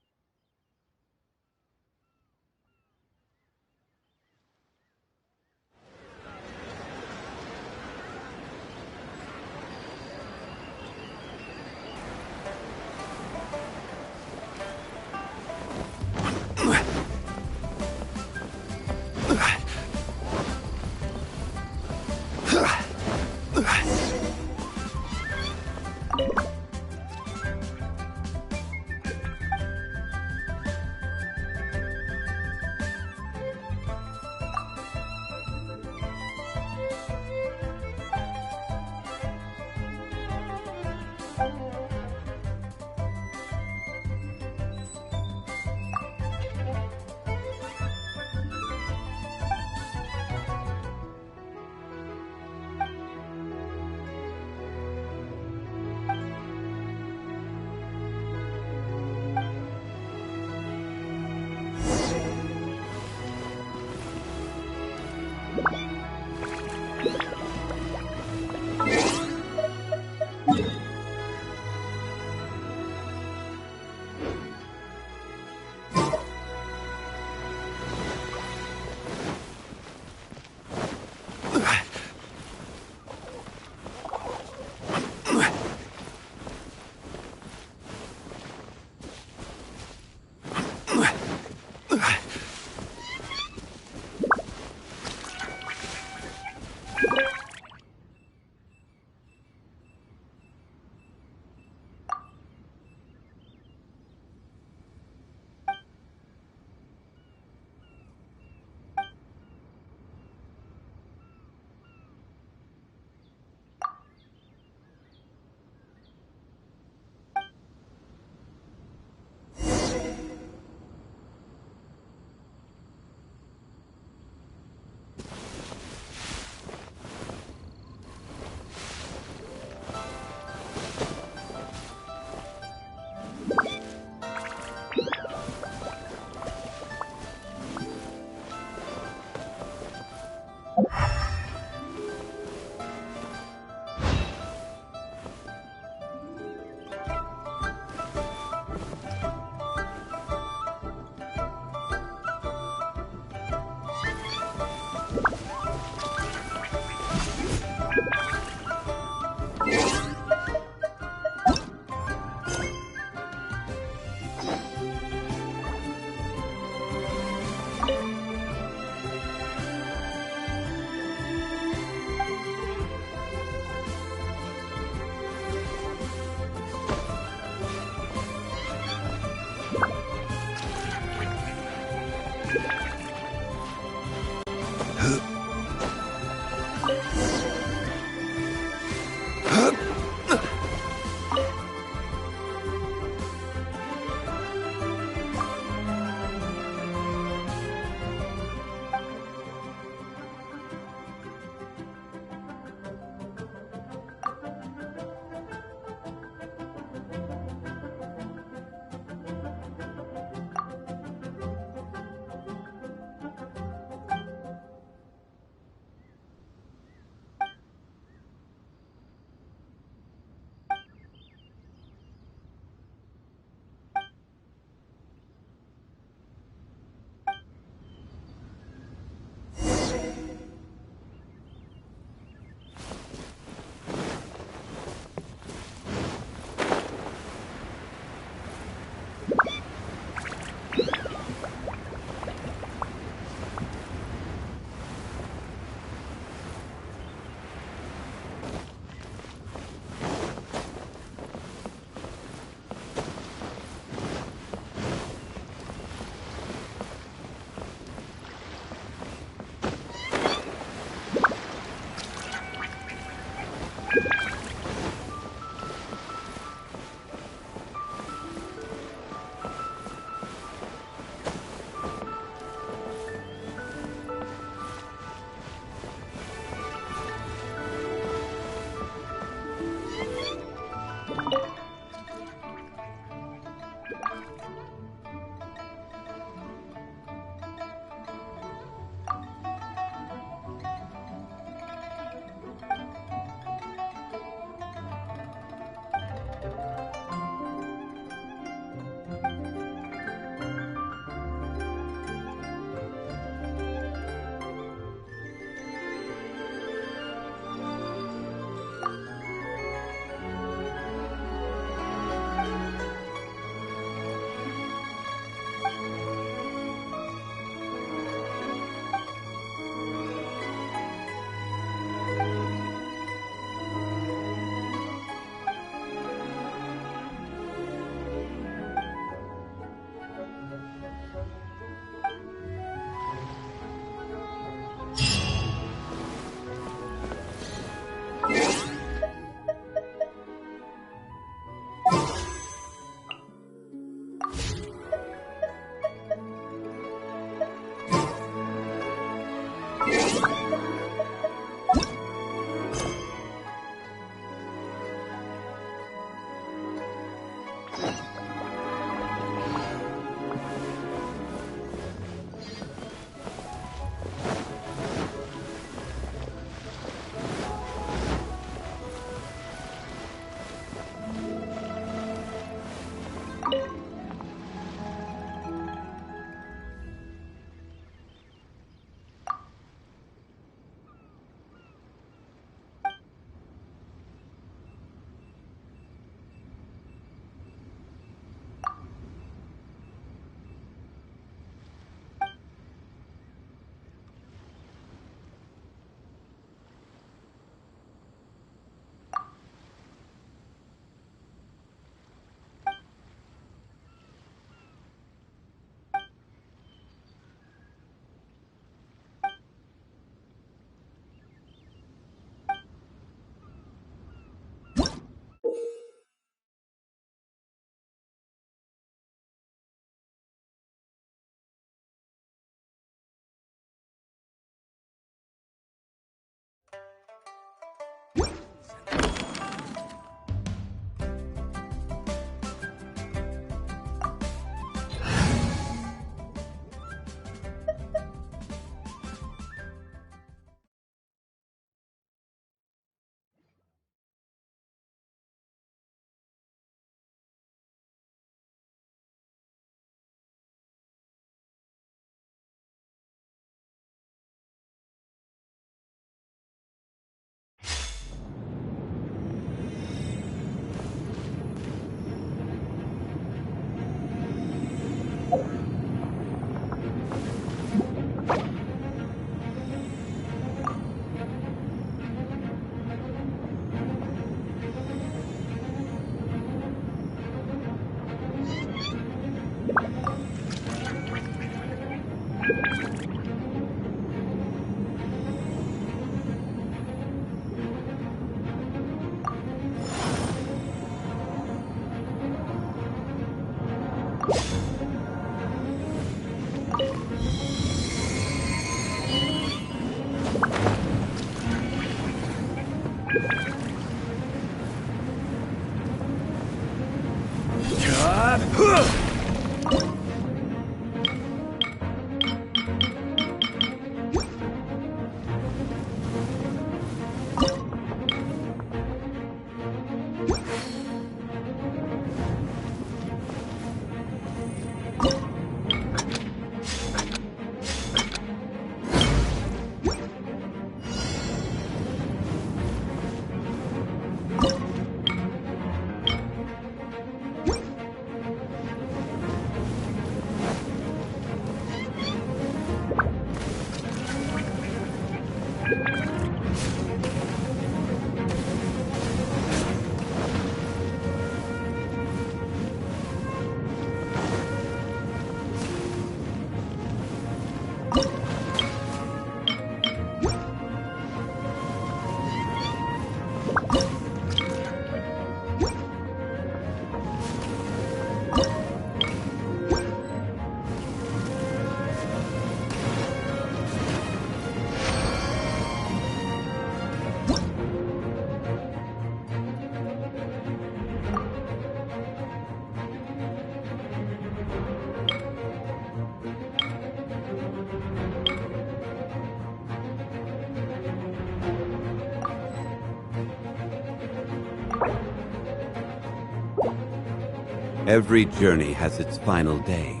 Every journey has its final day.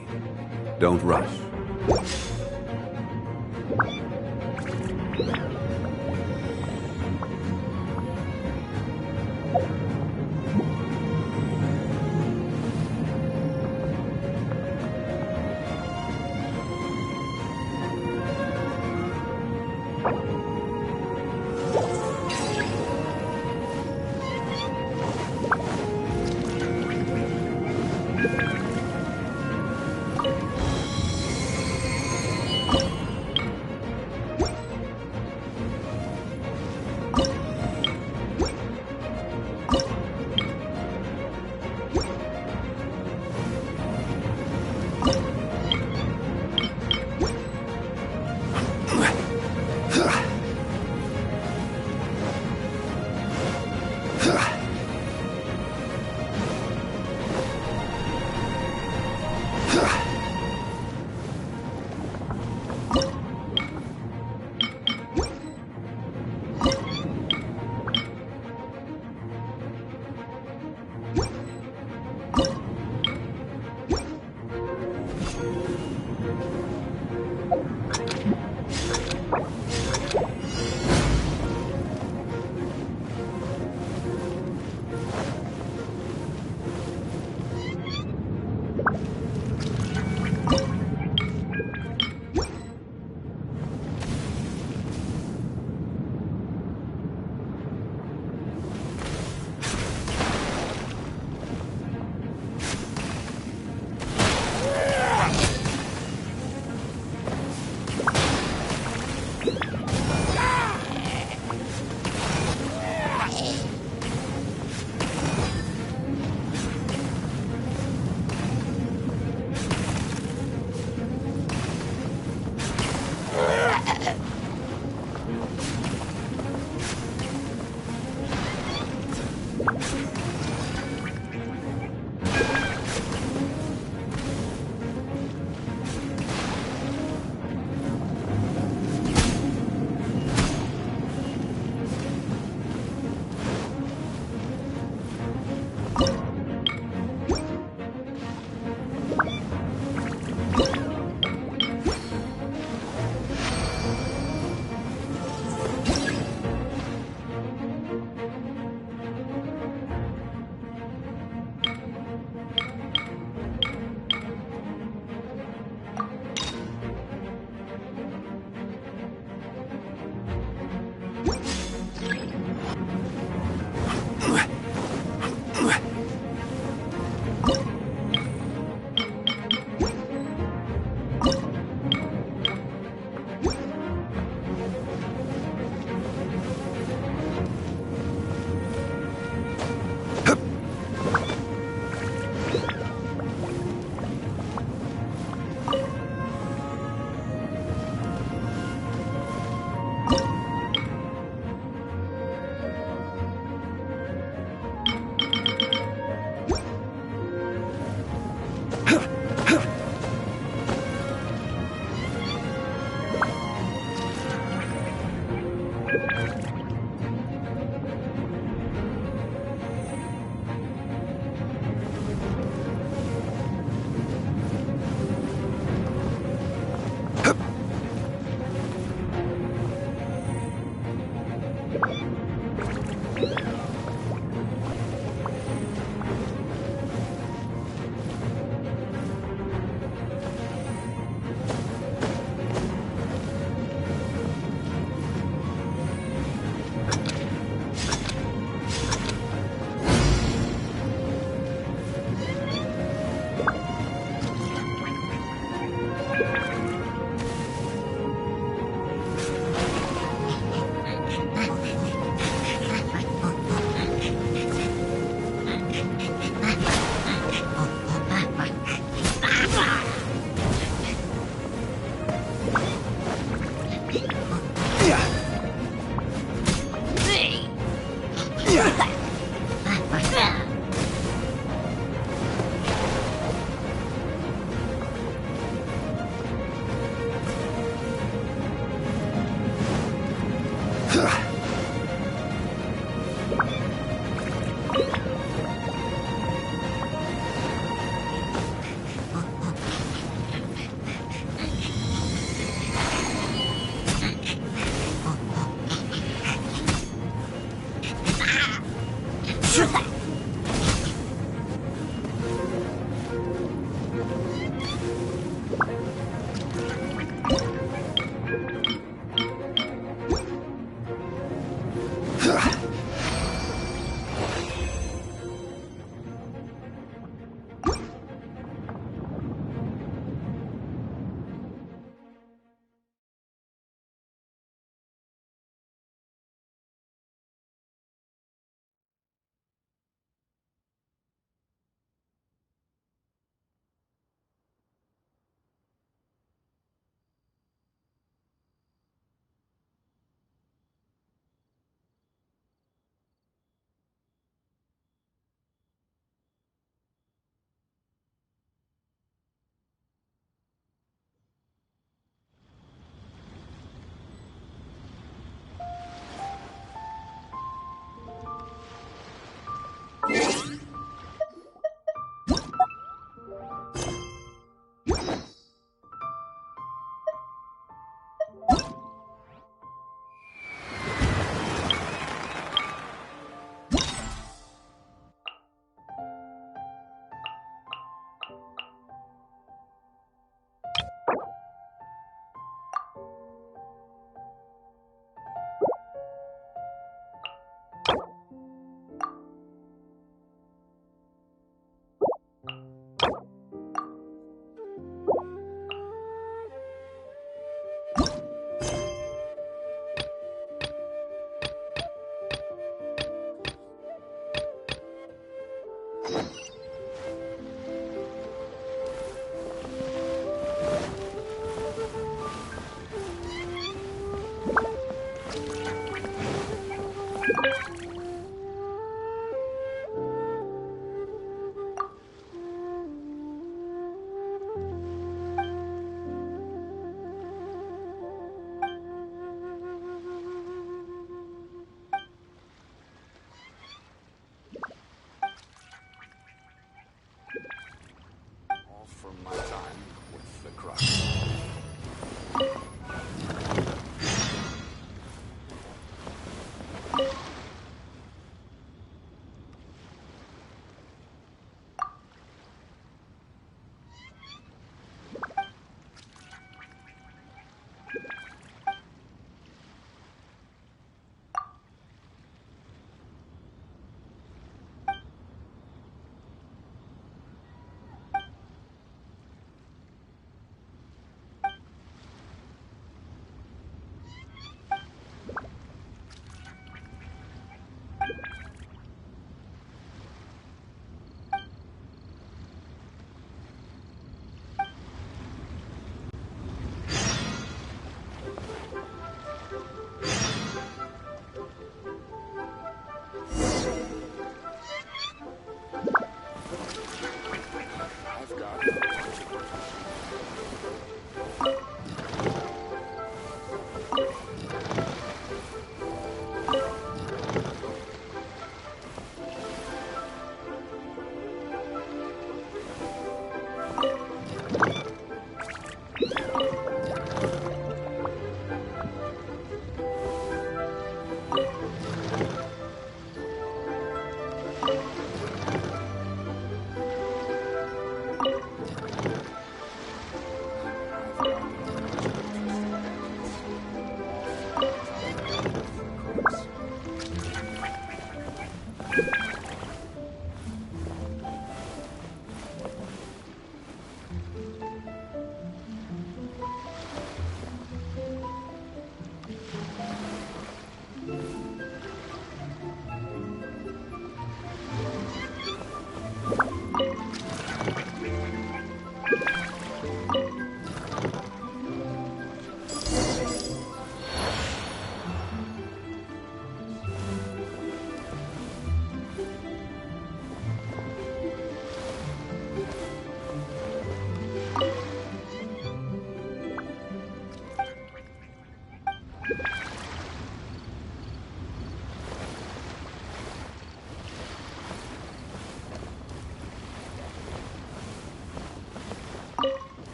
Don't rush.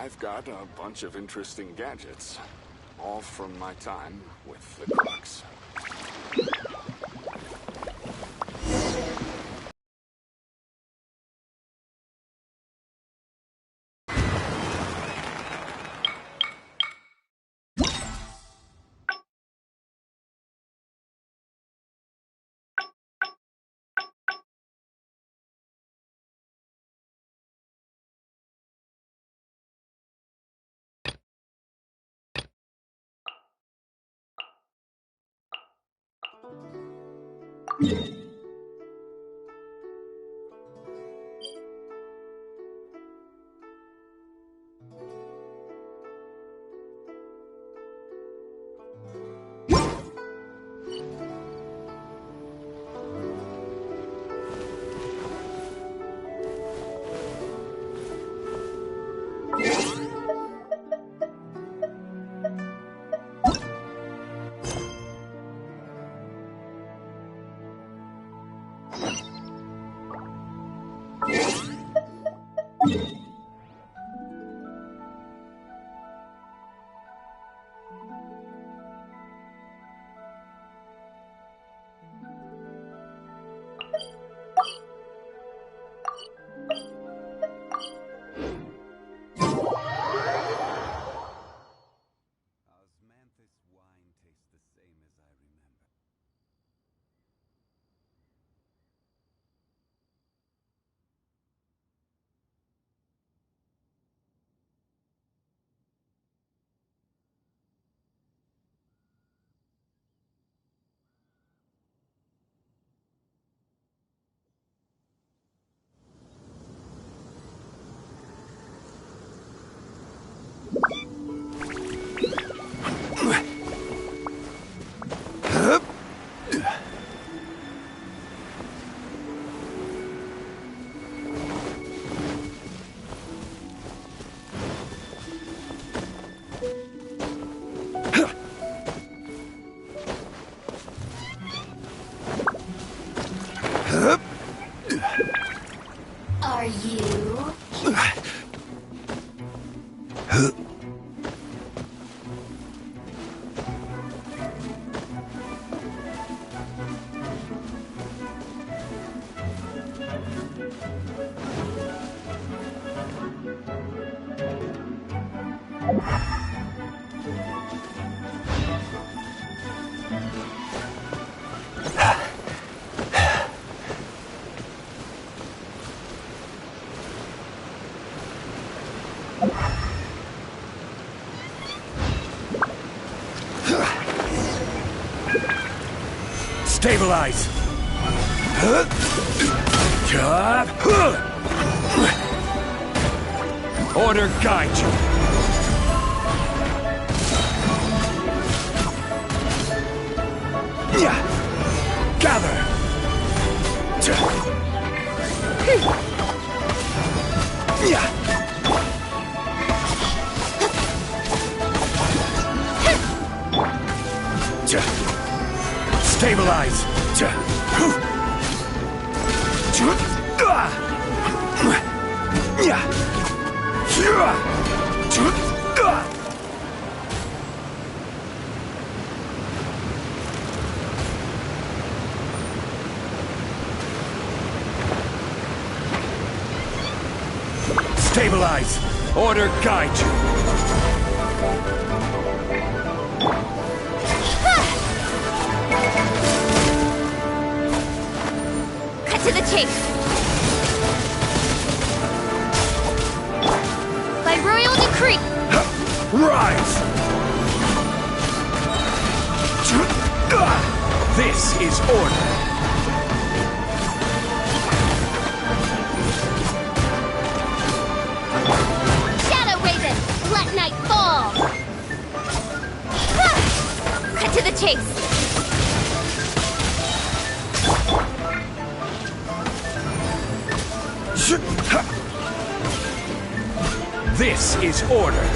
I've got a bunch of interesting gadgets, all from my time with the Crux. Are you? Stabilize! Order guide you! Gather! Stabilize! Stabilize! Order guide you! Cut to the chase! By royal decree! Rise! This is order! Let night fall! Cut to the chase! This is order!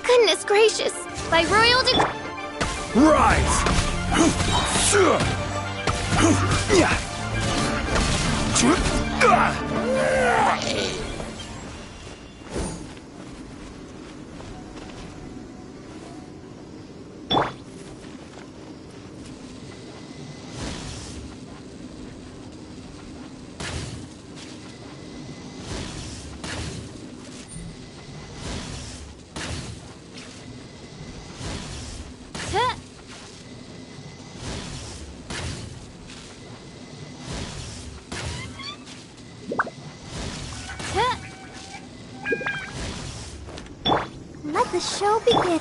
Goodness gracious! By royal decree. Rise! Let the show begin.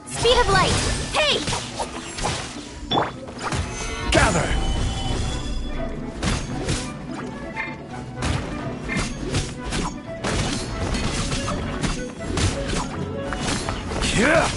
Speed of light! Hey! Gather! Yeah!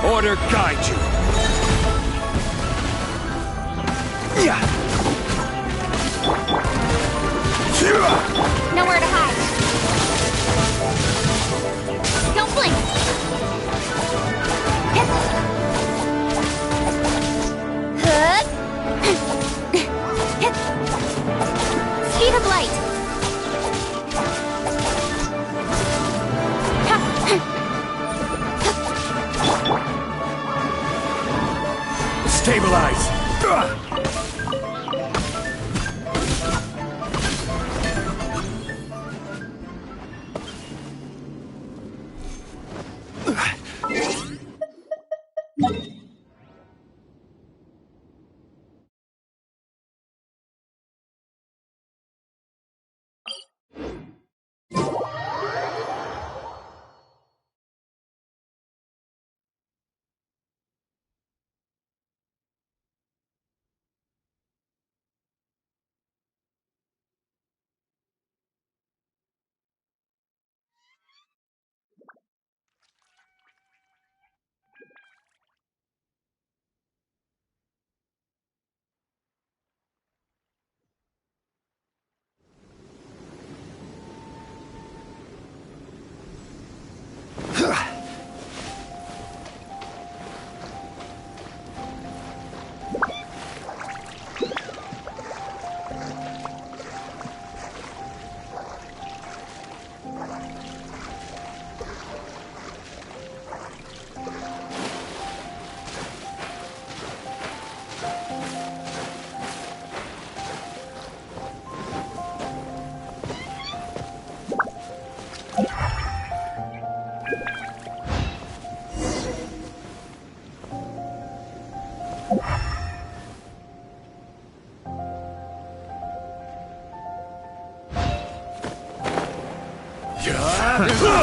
Order guide you. Nowhere to hide. Don't blink. Speed of light. Stabilize!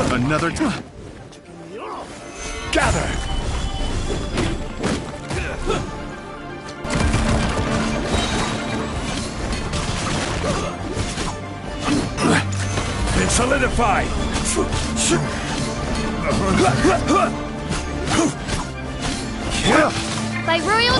Another time. Gather! Then solidify! By royal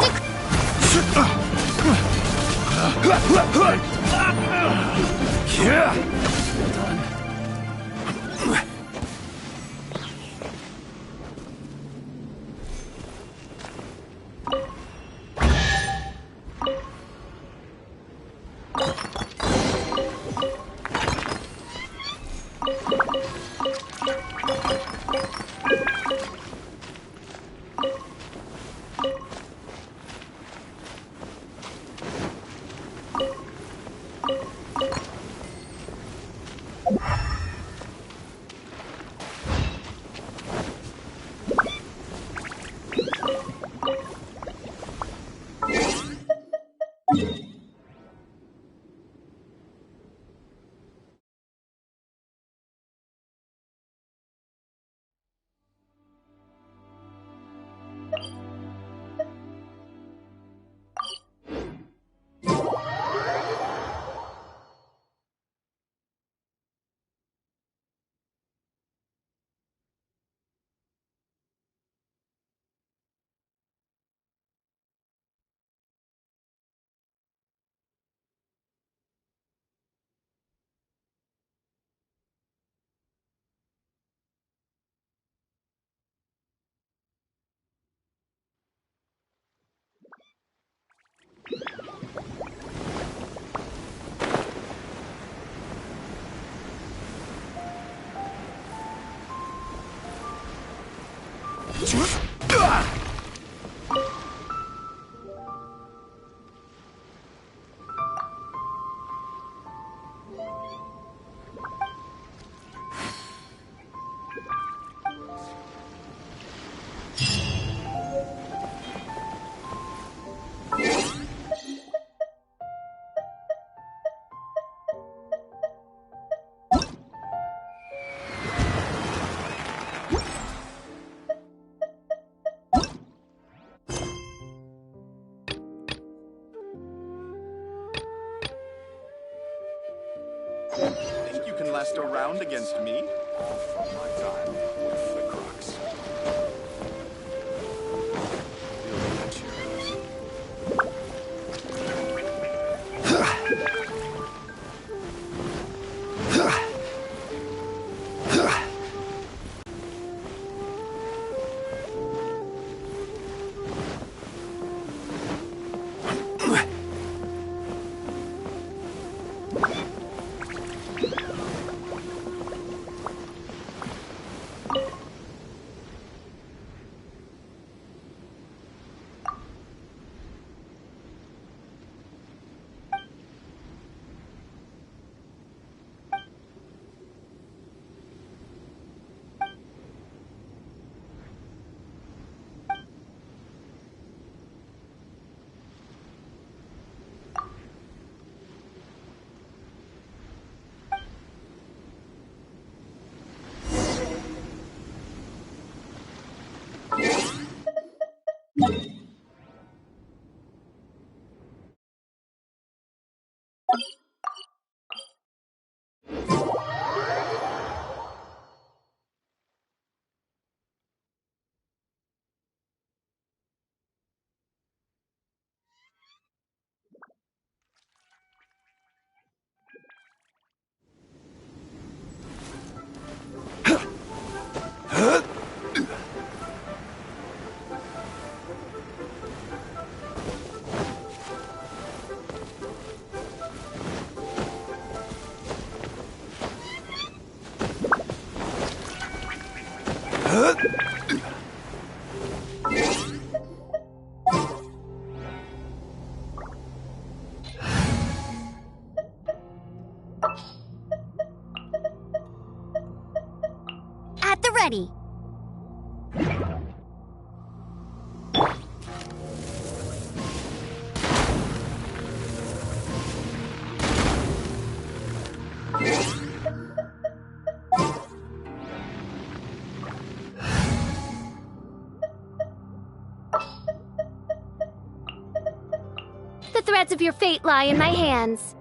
Think you can last a round against me? All from my time with the Crux. You'll get yours. At the ready. The threads of your fate lie in my hands.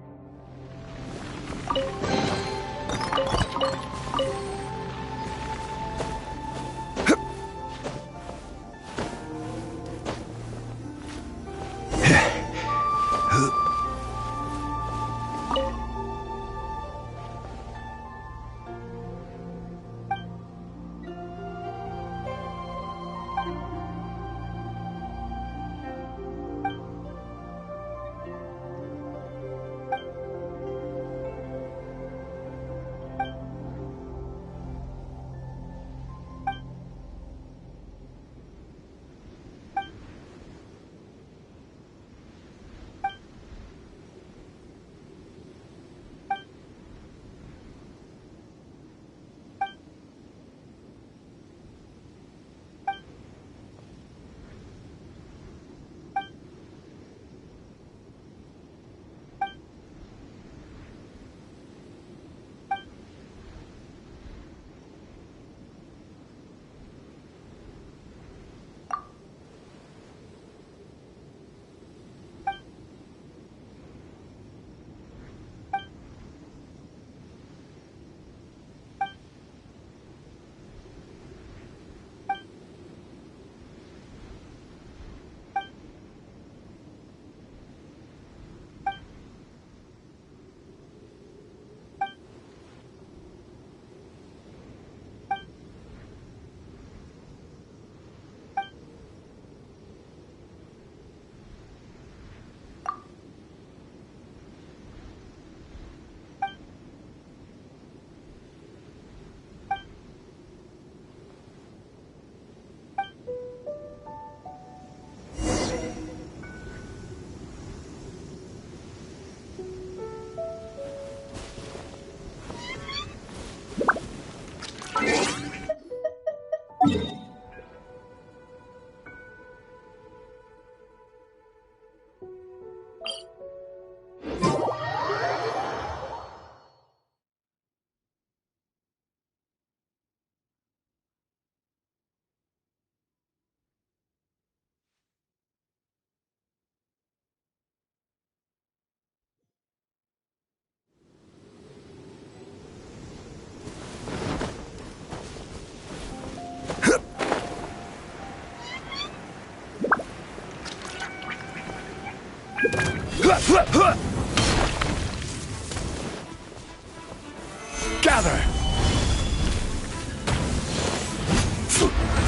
Gather!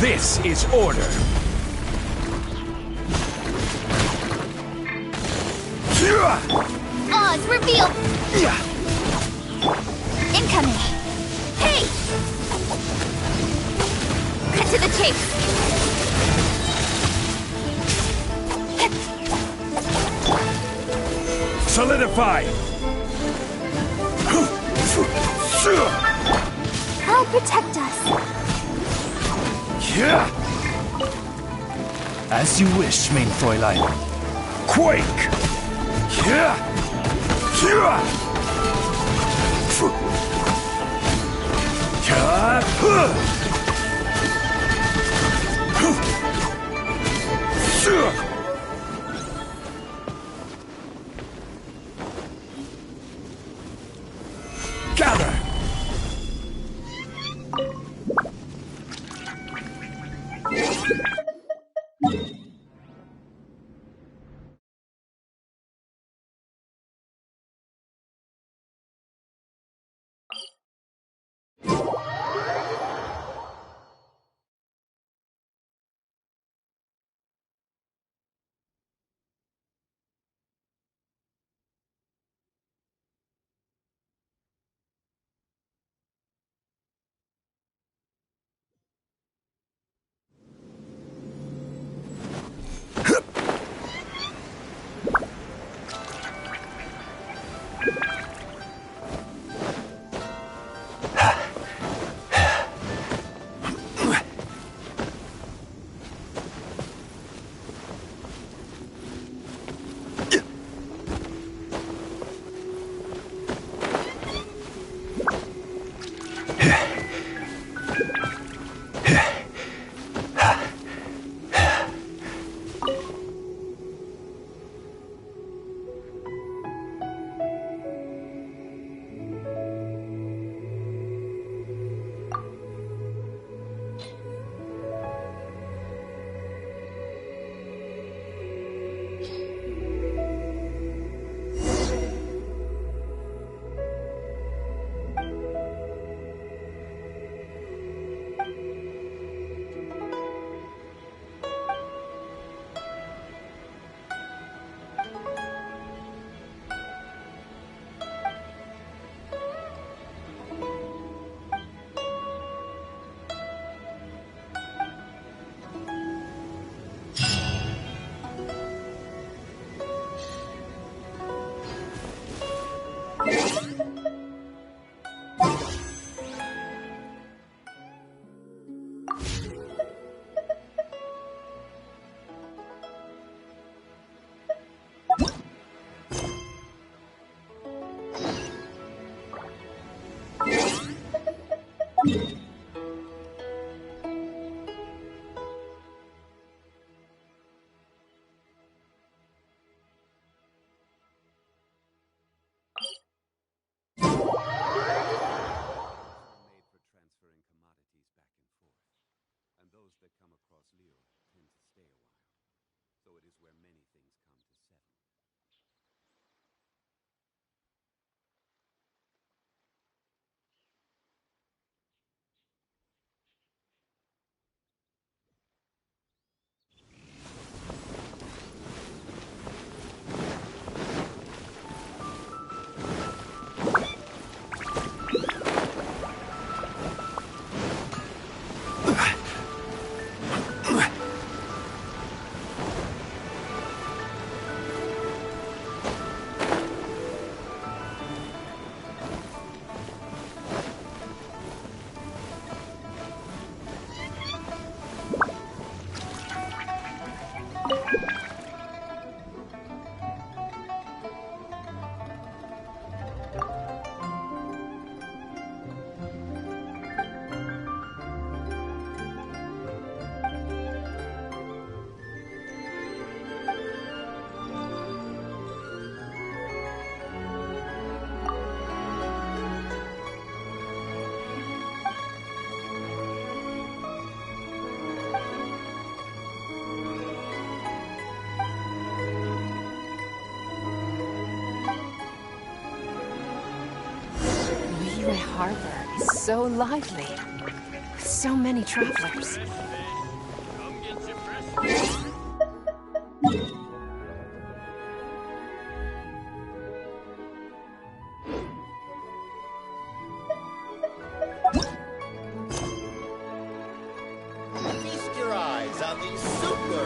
This is order! Oz, reveal! Incoming! Hey! Cut to the chase! Solidify! I'll protect us. As you wish, main Fräulein. Quake! Gather! those that come across Liyue tend to stay a while. So it is where many things come to settle. Liyue Harbor is so lively, with so many travelers. Feast your eyes on these super...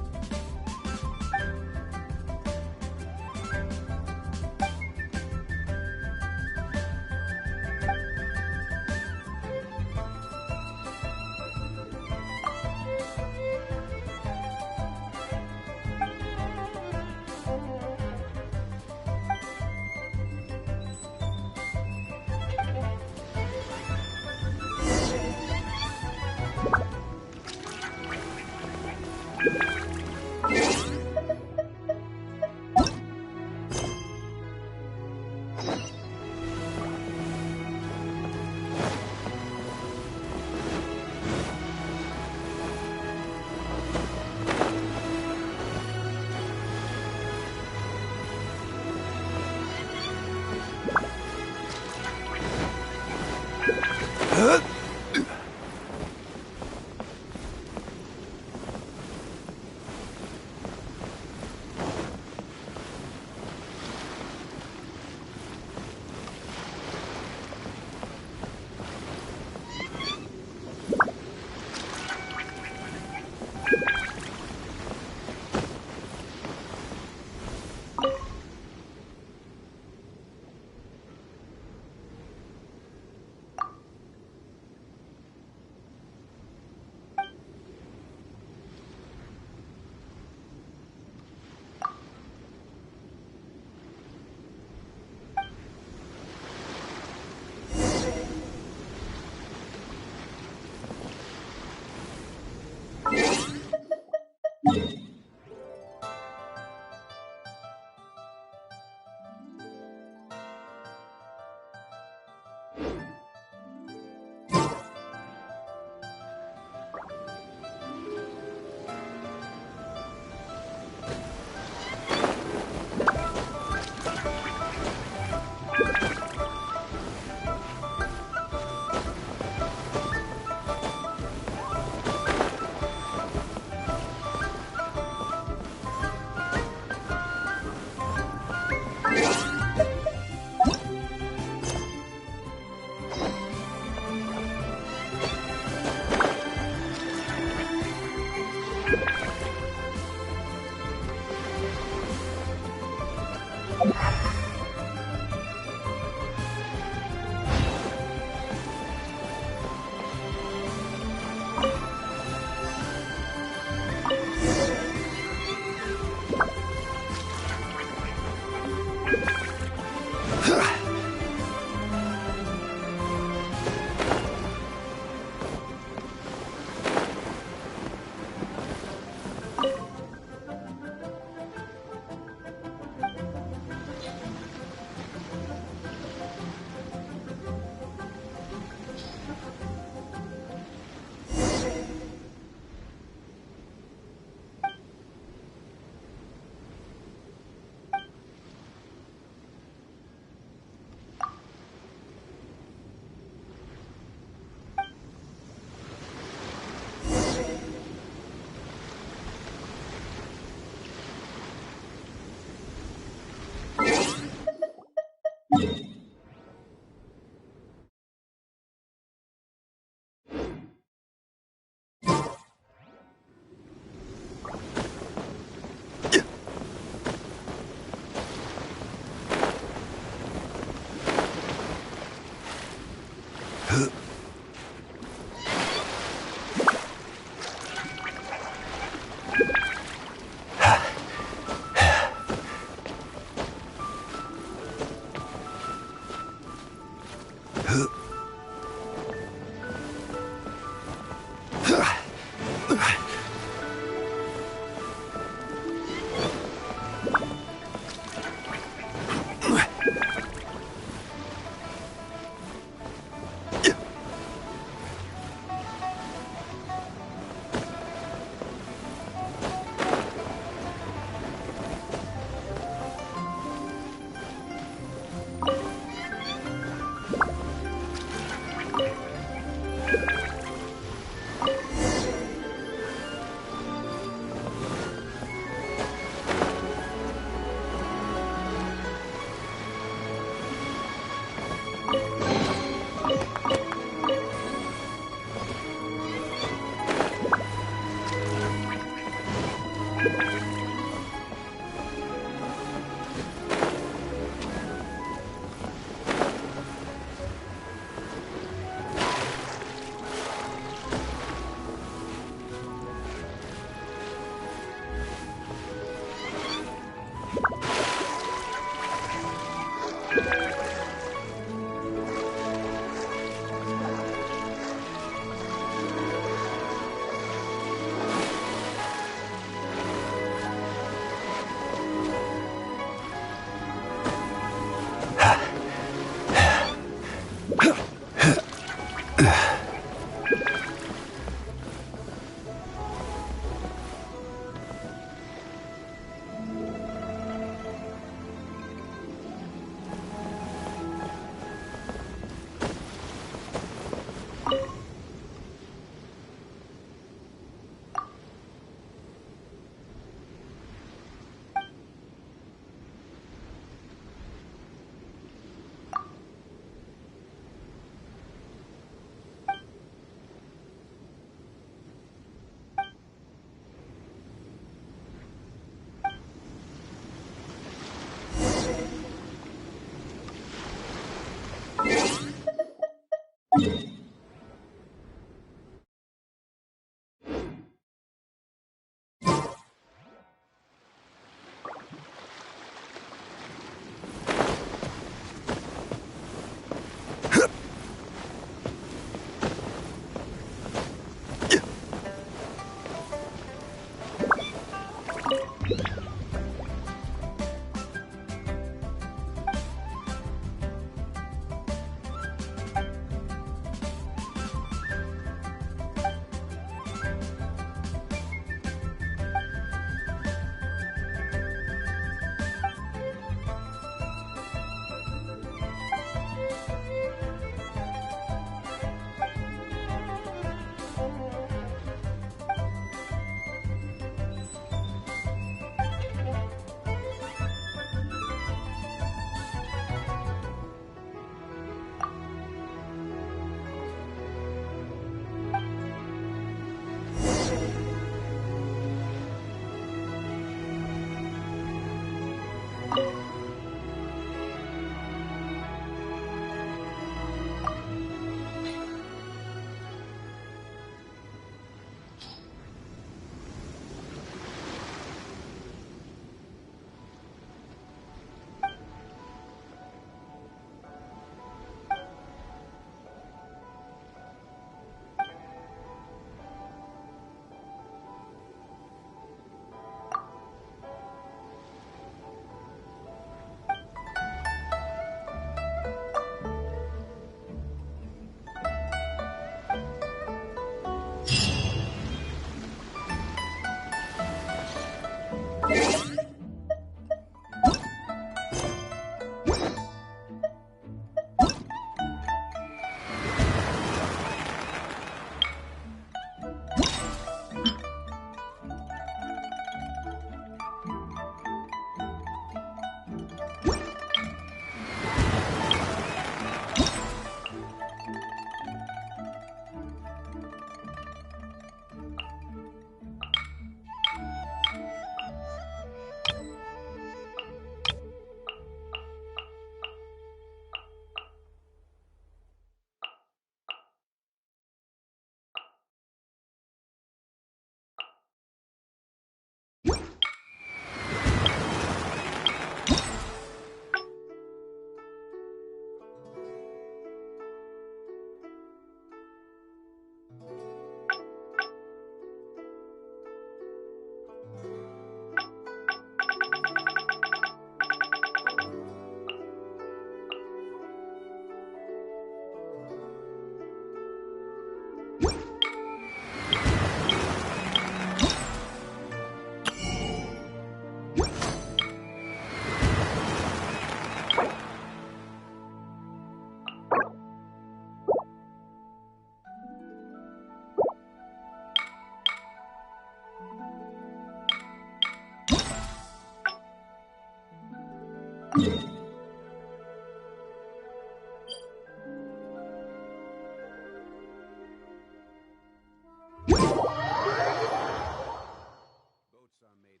Boats are made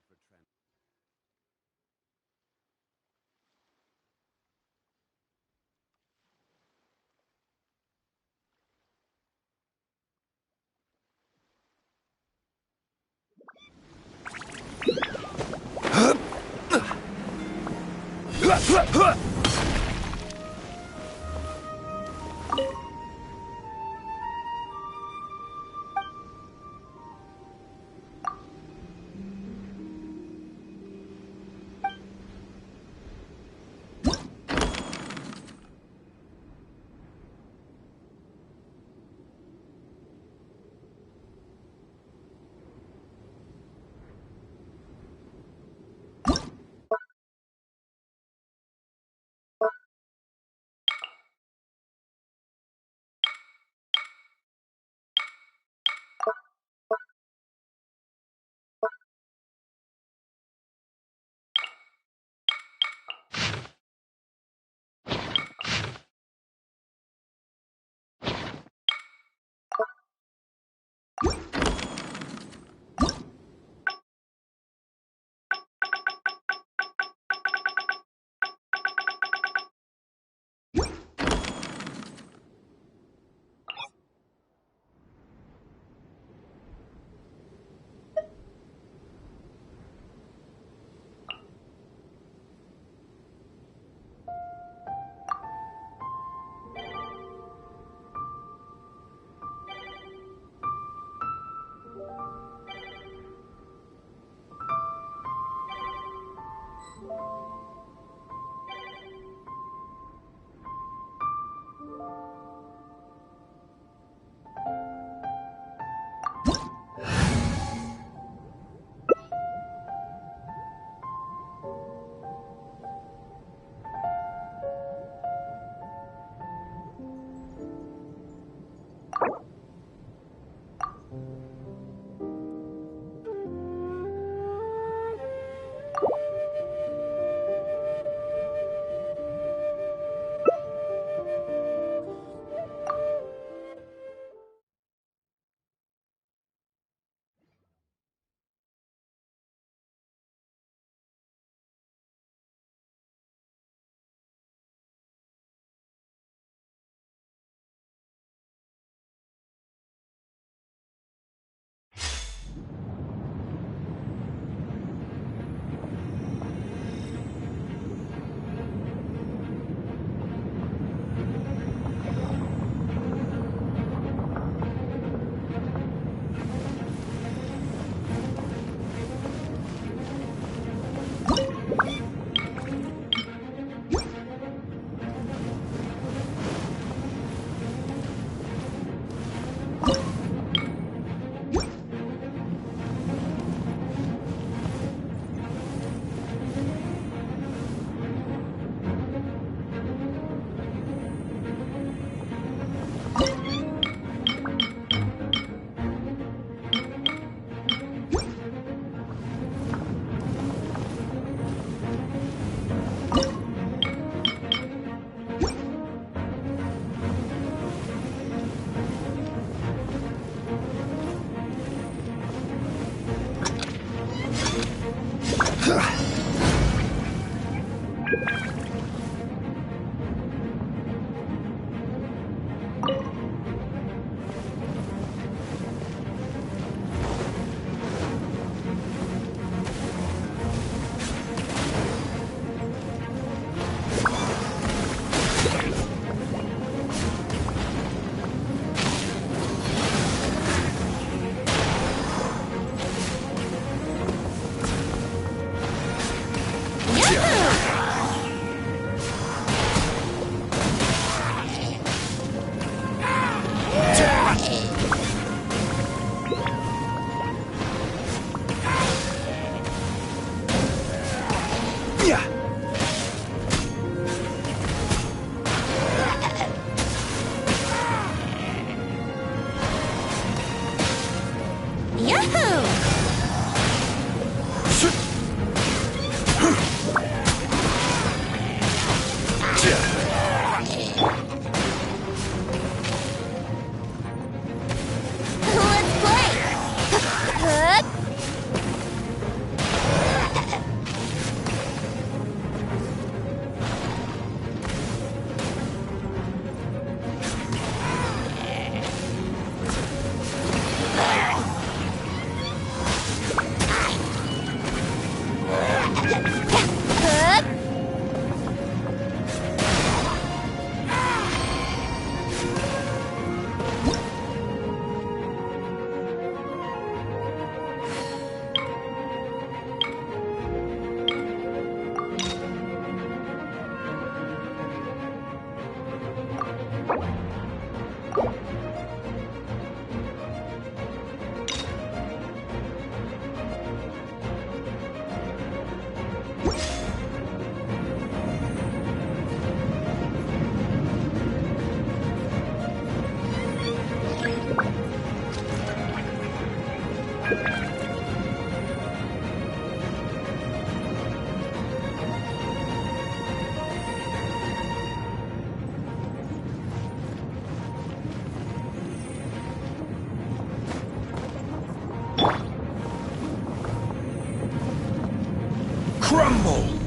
Crumble!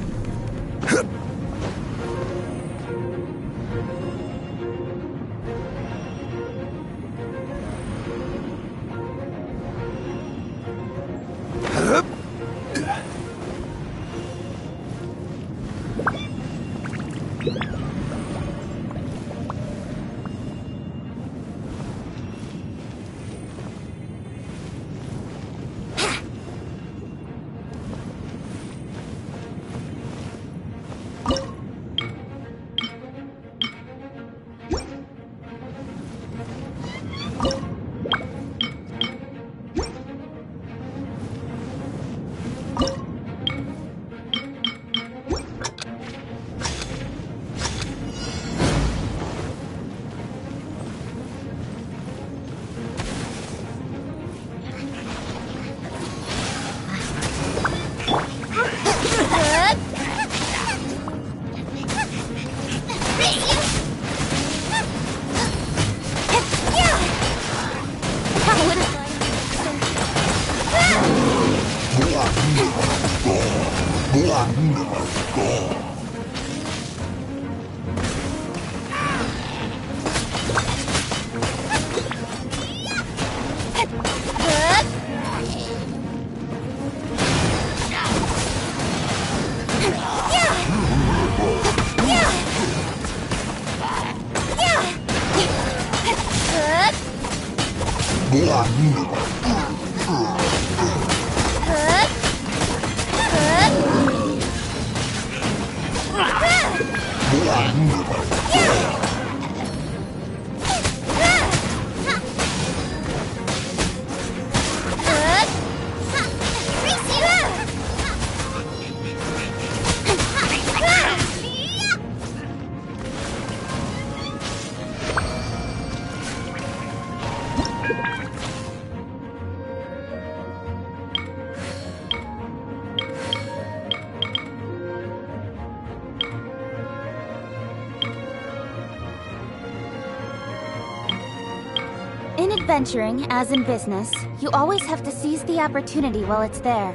In adventuring, as in business, you always have to seize the opportunity while it's there.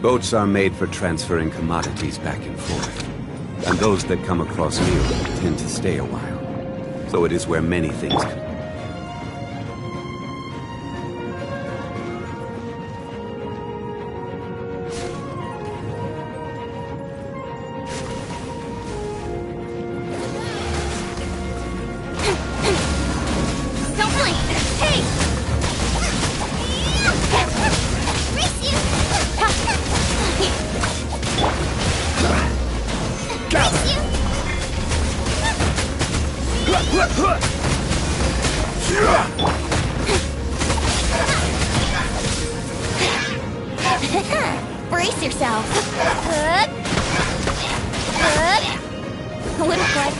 Boats are made for transferring commodities back and forth. And those that come across Liyue tend to stay a while. So it is where many things come. Brace yourself. A little foot.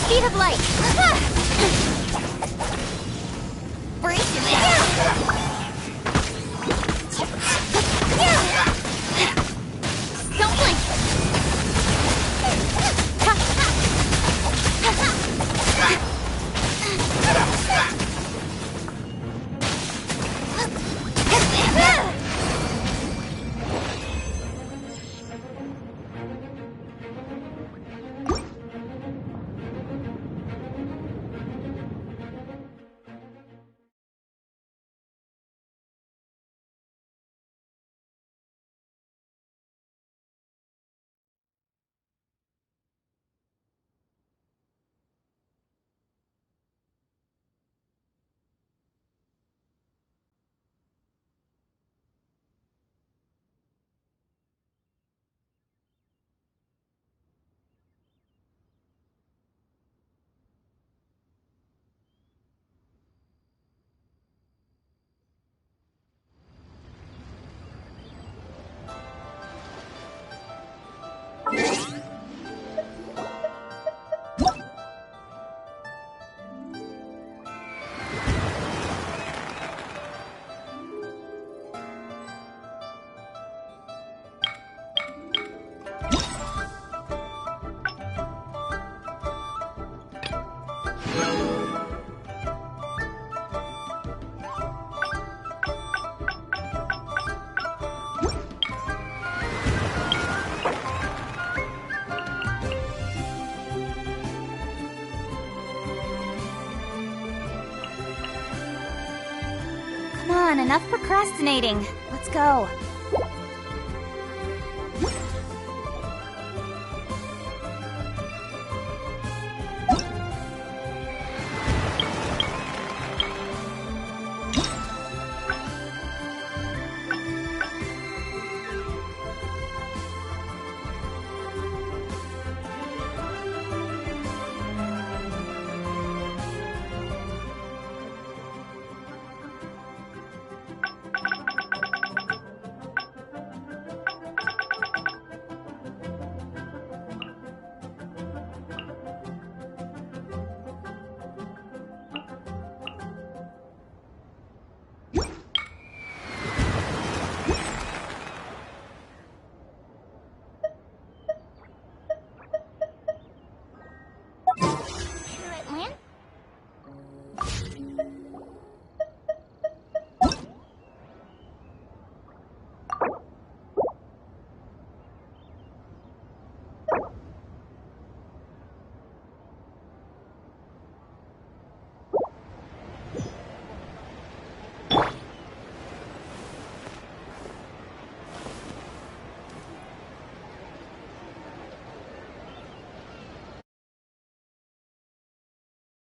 Speed of light. Brace yourself. Don't blink. Come on, enough procrastinating. Let's go.